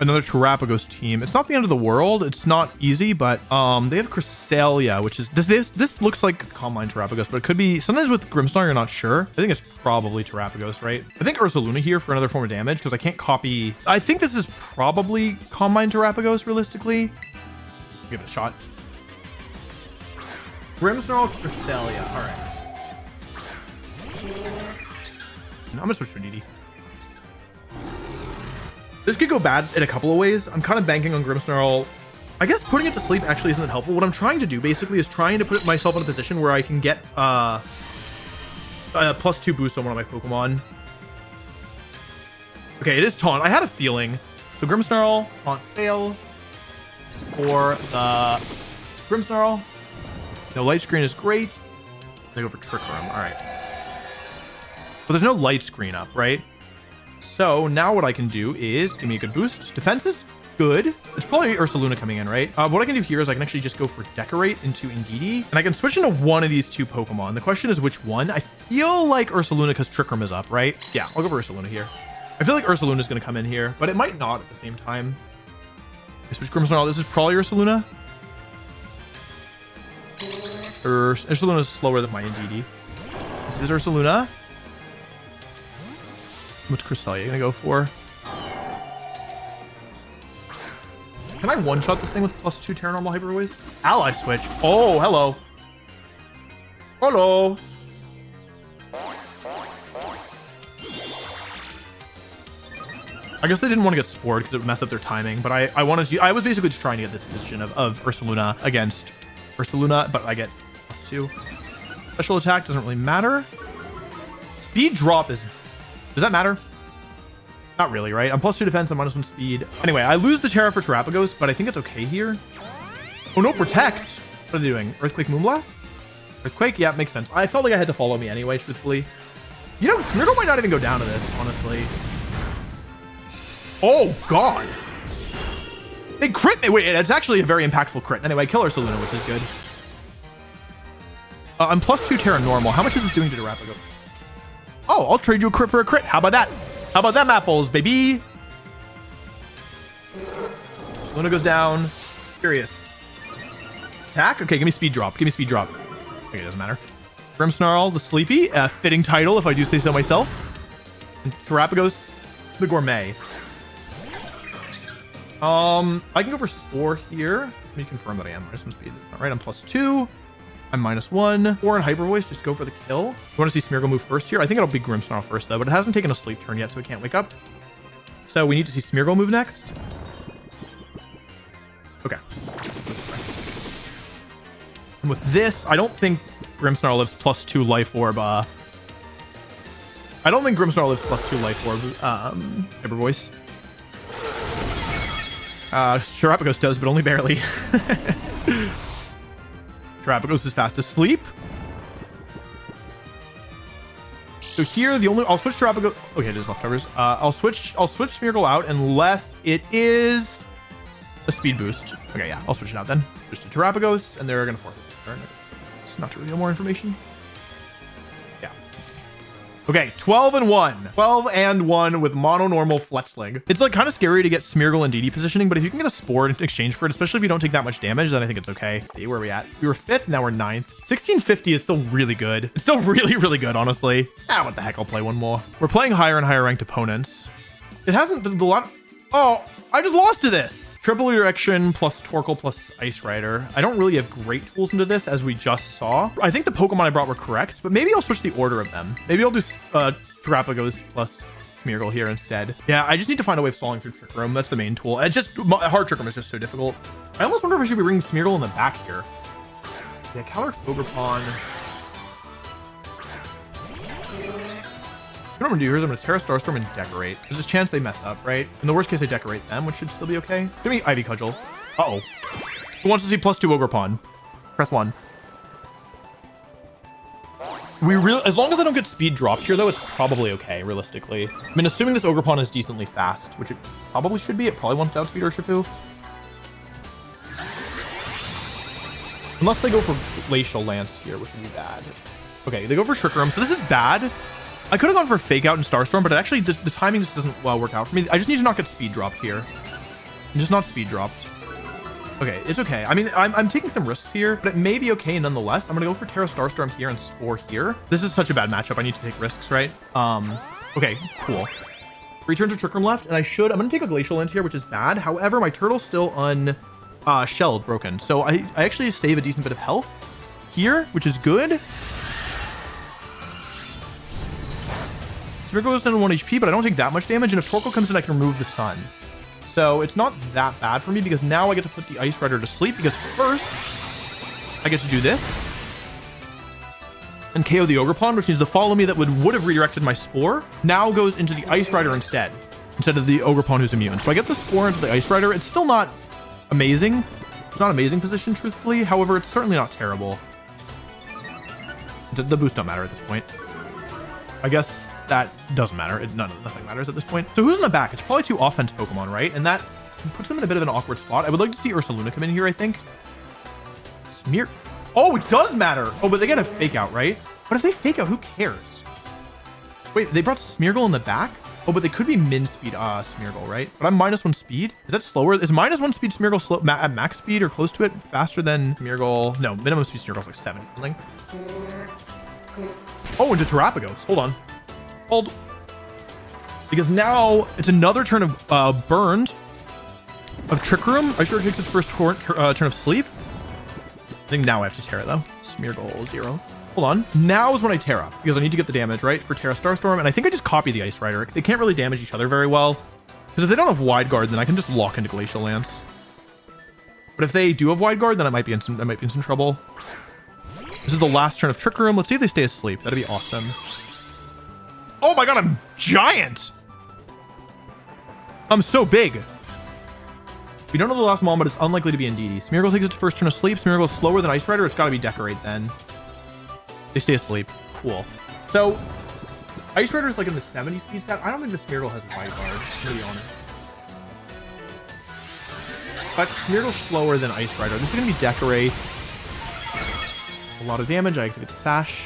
Another Terapagos team. It's not the end of the world. It's not easy, but they have Cresselia, which is this looks like Combine Terapagos, but it could be sometimes with Grimmsnarl, you're not sure. I think it's probably Terapagos, right? I think Ursaluna here for another form of damage, because I can't copy. I think this is probably Combine Terapagos realistically. Give it a shot. Grimmsnarl, Cresselia. All right. I'm gonna switch to Indeedee. This could go bad in a couple of ways. I'm kind of banking on Grimmsnarl. I guess putting it to sleep actually isn't that helpful. What I'm trying to do basically is trying to put myself in a position where I can get +2 boost on one of my Pokemon. Okay, it is Taunt. I had a feeling. So Grimmsnarl, Taunt fails. For the Grimmsnarl. No, Light Screen is great. I go for Trick Room. All right. But there's no Light Screen up, right? So now what I can do is give me a good boost. Defense is good. It's probably Ursaluna coming in, right? What I can do here is I can actually just go for Decorate into Indeedee, and I can switch into one of these two Pokemon. The question is which one. I feel like Ursaluna, because Trick Room is up, right? Yeah, I'll go for Ursaluna here. I feel like Ursaluna is going to come in here, but it might not at the same time. I switch Grimmsnarl. This is probably Ursaluna. Ursaluna is slower than my Indeedee. This is Ursaluna. What's Cresselia gonna go for? Can I one-shot this thing with +2 Terra Normal Hyper Voice? Ally switch. Oh, hello. Hello. I guess they didn't want to get Spored because it would mess up their timing, but I was basically just trying to get this position of Ursaluna against Ursaluna, but I get +2. Special attack doesn't really matter. Speed drop is... Does that matter? Not really, right? I'm +2 defense, I'm -1 speed. Anyway, I lose the Terra for Terapagos, but I think it's okay here. Oh no, Protect! What are they doing? Earthquake, Moonblast? Earthquake? Yeah, makes sense. I felt like I had to follow me anyway, truthfully. You know, Smeargle might not even go down to this, honestly. Oh, God! They crit me! Wait, it's actually a very impactful crit. Anyway, kill Ursaluna, which is good. I'm +2 Terra Normal. How much is this doing to Terapagos? Oh, I'll trade you a crit for a crit. How about that? How about them apples, baby? Luna goes down. Curious. Attack? Okay, give me speed drop. Give me speed drop. Okay, it doesn't matter. Grimmsnarl, the Sleepy. Fitting title, if I do say so myself. And Terapagos, the Gourmet. I can go for Spore here. Let me confirm that I am -1 speed. All right, I'm +2. I'm -1. Or in Hyper Voice, just go for the kill. You want to see Smeargle move first here? I think it'll be Grimmsnarl first, though, but it hasn't taken a sleep turn yet, so it can't wake up. So we need to see Smeargle move next. Okay. And with this, I don't think Grimmsnarl lives +2 life orb. I don't think Grimmsnarl lives +2 life orb. Hyper Voice. Terapagos does, but only barely. Terapagos is fast asleep. So here, I'll switch Terapagos. Okay, it is leftovers. I'll switch Smeargle out unless it is a speed boost. Okay, yeah, I'll switch it out then. Switch to Terapagos, and they're gonna forfeit the turn. It's not to reveal more information. Yeah. Okay, 12 and 1. 12 and 1 with mono normal Fletchling. It's like kind of scary to get Smeargle and Indeedee positioning, but if you can get a Spore in exchange for it, especially if you don't take that much damage, then I think it's okay. See, where are we at? We were 5th, now we're 9th. 1650 is still really good. It's still really, really good, honestly. What the heck? I'll play one more. We're playing higher and higher ranked opponents. It hasn't a lot. Oh, I just lost to this. Triple Erection plus Torkoal plus Ice Rider. I don't really have great tools into this, as we just saw. I think the Pokemon I brought were correct, but maybe I'll switch the order of them. Maybe I'll do Terapagos plus Smeargle here instead. Yeah, I just need to find a way of stalling through Trick Room. That's the main tool. It's just hard Trick Room is just so difficult. I almost wonder if I should be bringing Smeargle in the back here. Yeah, Calyrex Ogerpon. What I'm gonna do here is I'm gonna Terra Starstorm and Decorate. There's a chance they mess up, right? In the worst case, I Decorate them, which should still be okay. Give me Ivy Cudgel. Uh-oh. Who wants to see +2 Ogerpon? Press 1. As long as I don't get speed dropped here, though, it's probably okay, realistically. I mean, assuming this Ogerpon is decently fast, which it probably should be. It probably wants to outspeed Urshifu. Unless they go for Glacial Lance here, which would be bad. Okay, they go for Trick Room, so this is bad. I could have gone for Fake Out and Starstorm, but actually the timing just doesn't work out for me. I just need to not get speed dropped here. I'm just not speed dropped. Okay, it's okay. I mean, I'm taking some risks here, but it may be okay nonetheless. I'm gonna go for Terra Starstorm here and Spore here. This is such a bad matchup. I need to take risks, right? Okay, cool. 3 turns of Trick Room left, and I'm gonna take a Glacial Lance here, which is bad. However, my Turtle's still shelled, broken. So I actually save a decent bit of health here, which is good. Smeargle goes down to 1 HP, but I don't take that much damage, and if Torkoal comes in, I can remove the Sun. So it's not that bad for me, because now I get to put the Ice Rider to sleep, because first, I get to do this, and KO the Ogerpon, which means the Follow Me that would have redirected my Spore, now goes into the Ice Rider instead of the Ogerpon who's immune. So I get the Spore into the Ice Rider. It's still not amazing. It's not an amazing position, truthfully. However, it's certainly not terrible. The boost don't matter at this point. I guess that doesn't matter. Nothing matters at this point. So who's in the back? It's probably 2 offense Pokemon, right? And that puts them in a bit of an awkward spot. I would like to see Ursaluna come in here, I think. Oh, it does matter. Oh, but they get a Fake Out, right? But if they Fake Out, who cares? Wait, they brought Smeargle in the back? Oh, but they could be min speed Smeargle, right? But I'm -1 speed. Is that slower? Is -1 speed Smeargle slow at max speed or close to it? Faster than Smeargle? No, minimum speed Smeargle is like 70 something. Oh, into Terapagos. Hold. Because now it's another turn of burned of Trick Room. Are you sure it takes its first turn of sleep? I think now I have to Terra though. Smeargle 0. Hold on. Now is when I Terra, because I need to get the damage, right? For Terra Starstorm, and I think I just copy the Ice Rider. They can't really damage each other very well. Because if they don't have Wide Guard, then I can just lock into Glacial Lance. But if they do have Wide Guard, then I might be in some trouble. This is the last turn of Trick Room. Let's see if they stay asleep. That'd be awesome. Oh my god, I'm giant! I'm so big. We don't know the last Mon, but it's unlikely to be Indeedee. Smeargle takes its first turn of sleep. Smeargle is slower than Ice Rider. It's got to be Decorate then. They stay asleep. Cool. So, Ice Rider is like in the 70 speed stat. I don't think the Smeargle has Wide Guard, to be honest. But Smeargle's slower than Ice Rider. This is going to be Decorate. A lot of damage. I have to get the Sash.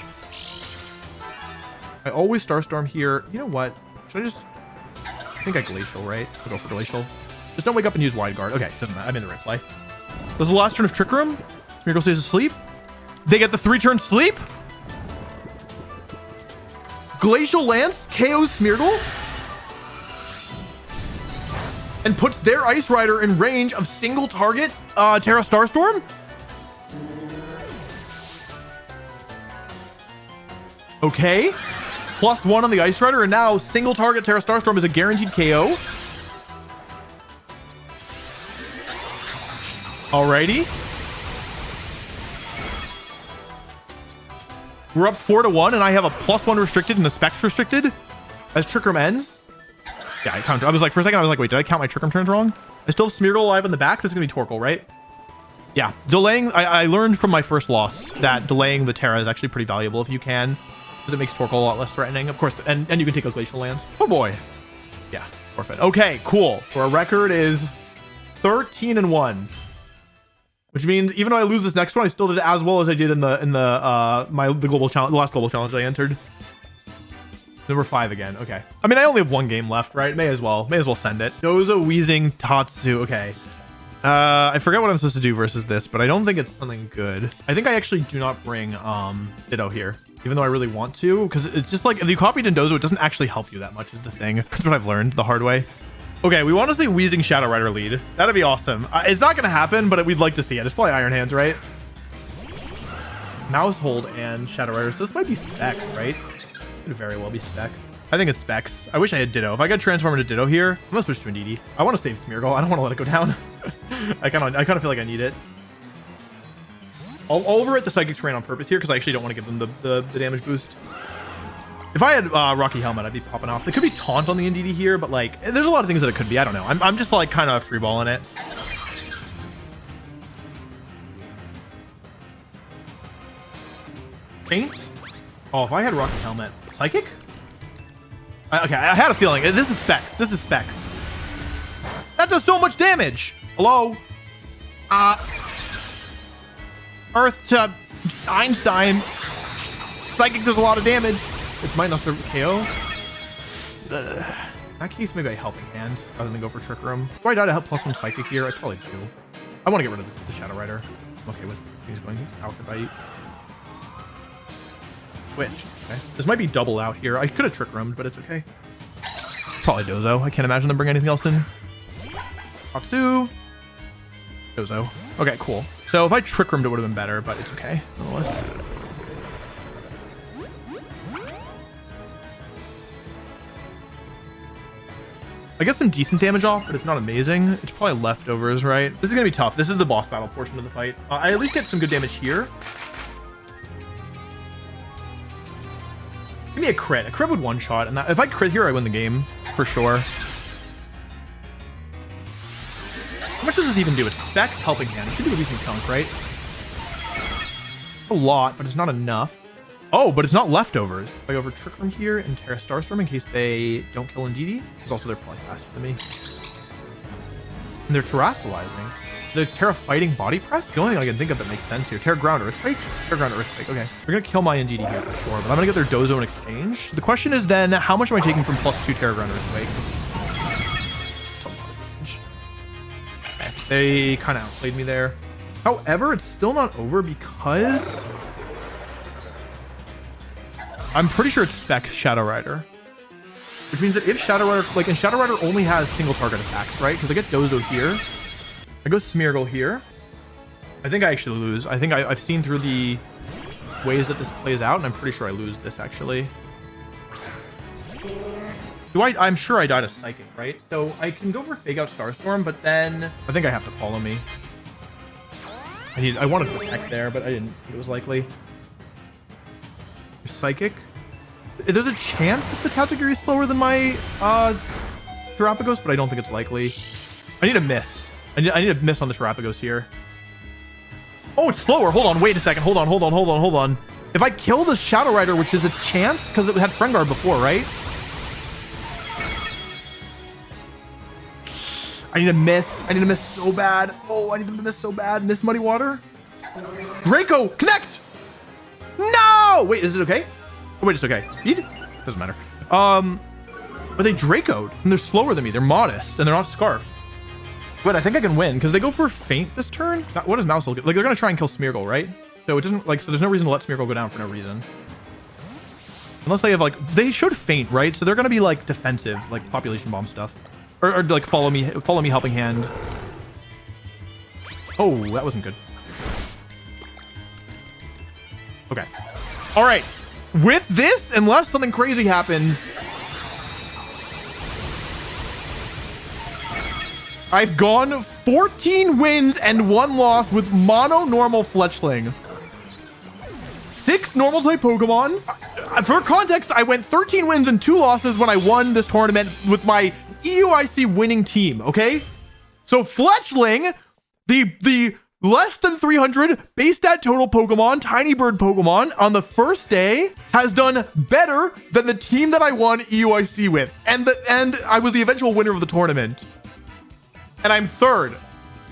I always Starstorm here. You know what? Should I just... I think I Glacial, right? I'll go for Glacial. Just don't wake up and use Wide Guard. Okay, doesn't matter. I'm in the right play. This is the last turn of Trick Room. Smeargle stays asleep. They get the 3-turn sleep. Glacial Lance KOs Smeargle. And puts their Ice Rider in range of single target Terra Starstorm. Okay. +1 on the Ice Rider, and now single target Terra Starstorm is a guaranteed KO. Alrighty. We're up 4-1, and I have a +1 restricted and a specs restricted as Trick Room ends. Yeah, I counted. I was like, for a second, I was like, wait, did I count my Trick Room turns wrong? I still have Smeargle alive in the back. This is going to be Torkoal, right? Yeah, delaying. I learned from my first loss that delaying the Terra is actually pretty valuable if you can, because it makes Torkoal a lot less threatening. Of course, and you can take a Glacial Lance. Oh boy. Yeah, forfeit. Okay, cool. So our record is 13-1. Which means even though I lose this next one, I still did as well as I did in the global challenge, the last global challenge I entered. Number 5 again. Okay. I mean, I only have 1 game left, right? May as well send it. Dozo, Weezing, Tatsu. Okay. I forget what I'm supposed to do versus this, but I don't think it's something good. I think I actually do not bring Ditto here, even though I really want to, because it's just like if you copy Dozo, it doesn't actually help you that much is the thing. That's what I've learned the hard way. Okay, we want to see Weezing Shadow Rider lead. That'd be awesome. It's not going to happen, but we'd like to see it. It's probably Iron Hands, right? Mouse Hold and Shadow Riders. This might be Specs, right? Could very well be Specs. I think it's Specs. I wish I had Ditto. If I could transform into Ditto here, I'm going to switch to Indeedee. I want to save Smeargle. I don't want to let it go down. I kind of feel like I need it. I'll overwrite the Psychic Terrain on purpose here because I actually don't want to give them the damage boost. If I had Rocky Helmet, I'd be popping off. There could be Taunt on the Indeedee here, but like, there's a lot of things that it could be. I don't know. I'm just like kind of freeballing it. Paint? Oh, if I had Rocky Helmet. Psychic? Okay, I had a feeling. This is Specs. This is Specs. That does so much damage. Hello? Earth to Einstein. Psychic does a lot of damage. It's minus the KO. In that case, maybe a Helping Hand rather than go for Trick Room. Do I die to help +1 Psychic here? I probably do. I want to get rid of the Shadow Rider. I'm okay with things going out if I eat. Switch. Okay. This might be double out here. I could have Trick Roomed, but it's okay. Probably Dozo. I can't imagine them bring anything else in. Tatsu. Dozo. Okay, cool. So if I Trick Roomed, it would have been better, but it's okay. Nonetheless. I get some decent damage off, but it's not amazing. It's probably leftovers, right? This is going to be tough. This is the boss battle portion of the fight. I at least get some good damage here. Give me a crit. A crit would one-shot, and if I crit here, I win the game, for sure. How much does this even do? It's Specs, Helping Hand. It should do a decent chunk, right? A lot, but it's not enough. Oh, but it's not leftovers. If I go over Trick Room here and Terra Starstorm in case they don't kill Indeedee, because also they're probably faster than me. And they're terrestrializing. The Terra Fighting Body Press? The only thing I can think of that makes sense here. Terra Ground Earthquake? Terra Ground Earthquake. Okay. They're going to kill my Indeedee here for sure, but I'm going to get their Dozo in exchange. The question is then, how much am I taking from +2 Terra Ground Earthquake? Okay. They kind of outplayed me there. However, it's still not over because I'm pretty sure it's Spec Shadow Rider, which means that if Shadow Rider, like, and Shadow Rider only has single target attacks, right? Because I get Dozo here, I go Smeargle here. I think I actually lose. I think I've seen through the ways that this plays out, and I'm pretty sure I lose this actually. I'm sure I died a Psychic, right? So I can go for Fake Out Starstorm, but then I think I have to follow me. I wanted to protect there, but I didn't think it was likely. Psychic. There's a chance that the Tatsu is slower than my Terapagos, but I don't think it's likely. I need a miss. I need a miss on the Terapagos here. Oh, it's slower. Hold on. Wait a second. Hold on. If I kill the Shadow Rider, which is a chance, because it had Friend Guard before, right? I need a miss. I need to miss so bad. Oh, I need them to miss so bad. Miss Muddy Water. Draco, connect! No! Wait, is it okay? Oh, wait, it's okay. Speed? Doesn't matter. But they Dracoed, and they're slower than me. They're modest, and they're not Scarf. But I think I can win, because they go for Faint this turn. What does Mouse get? Like, they're going to try and kill Smeargle, right? So it doesn't, like, so there's no reason to let Smeargle go down for no reason. Unless they have, like, they showed Faint, right? So they're going to be, like, defensive, like, population bomb stuff. Or like, follow me, Helping Hand. Oh, that wasn't good. Okay. All right. With this, unless something crazy happens, I've gone 14 wins and 1 loss with mono normal Fletchling. 6 normal type Pokemon. For context, I went 13 wins and 2 losses when I won this tournament with my EUIC winning team, okay? So Fletchling, the less than 300 base stat total Pokemon, tiny bird Pokemon on the first day has done better than the team that I won EUIC with. And I was the eventual winner of the tournament. And I'm third.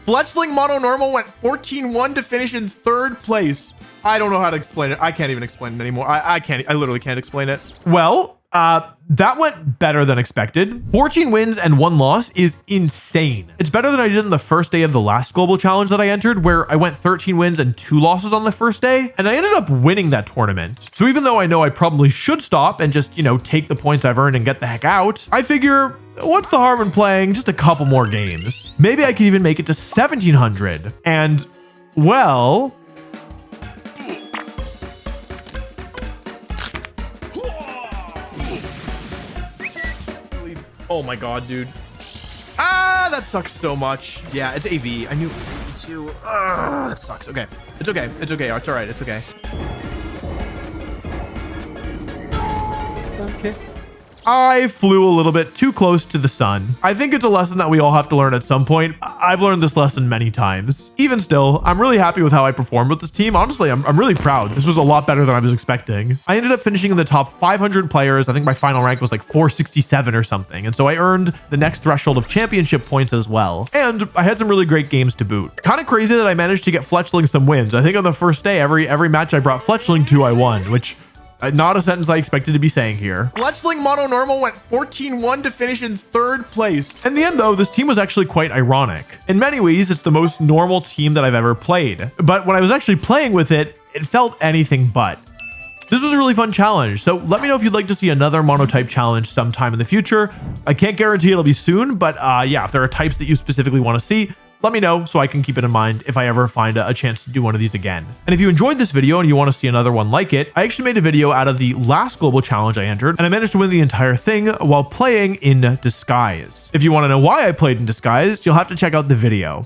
Fletchling Mono Normal went 14-1 to finish in 3rd place. I don't know how to explain it. I can't even explain it anymore. I literally can't explain it. Well, that went better than expected. 14 wins and 1 loss is insane. It's better than I did in the first day of the last global challenge that I entered, where I went 13 wins and 2 losses on the first day, and I ended up winning that tournament. So even though I know I probably should stop and just, take the points I've earned and get the heck out, I figure, what's the harm in playing just a couple more games? Maybe I could even make it to 1700. And, well, oh my god, dude. That sucks so much. Yeah, it's AV. I knew it was AV too. That sucks. Okay. It's okay. It's okay. It's all right. It's okay. Okay. I flew a little bit too close to the sun. I think it's a lesson that we all have to learn at some point. I've learned this lesson many times. Even still, I'm really happy with how I performed with this team. Honestly, I'm really proud. This was a lot better than I was expecting. I ended up finishing in the top 500 players. I think my final rank was like 467 or something. And so I earned the next threshold of championship points as well. And I had some really great games to boot. Kind of crazy that I managed to get Fletchling some wins. I think on the first day, every match I brought Fletchling to, I won, which not a sentence I expected to be saying here. Fletchling Mono Normal went 14-1 to finish in 3rd place. In the end, though, this team was actually quite ironic. In many ways, it's the most normal team that I've ever played. But when I was actually playing with it, it felt anything but. This was a really fun challenge, so let me know if you'd like to see another monotype challenge sometime in the future. I can't guarantee it'll be soon, but yeah, if there are types that you specifically want to see, let me know so I can keep it in mind if I ever find a chance to do one of these again. And if you enjoyed this video and you want to see another one like it, I actually made a video out of the last global challenge I entered, and I managed to win the entire thing while playing in disguise. If you want to know why I played in disguise, you'll have to check out the video.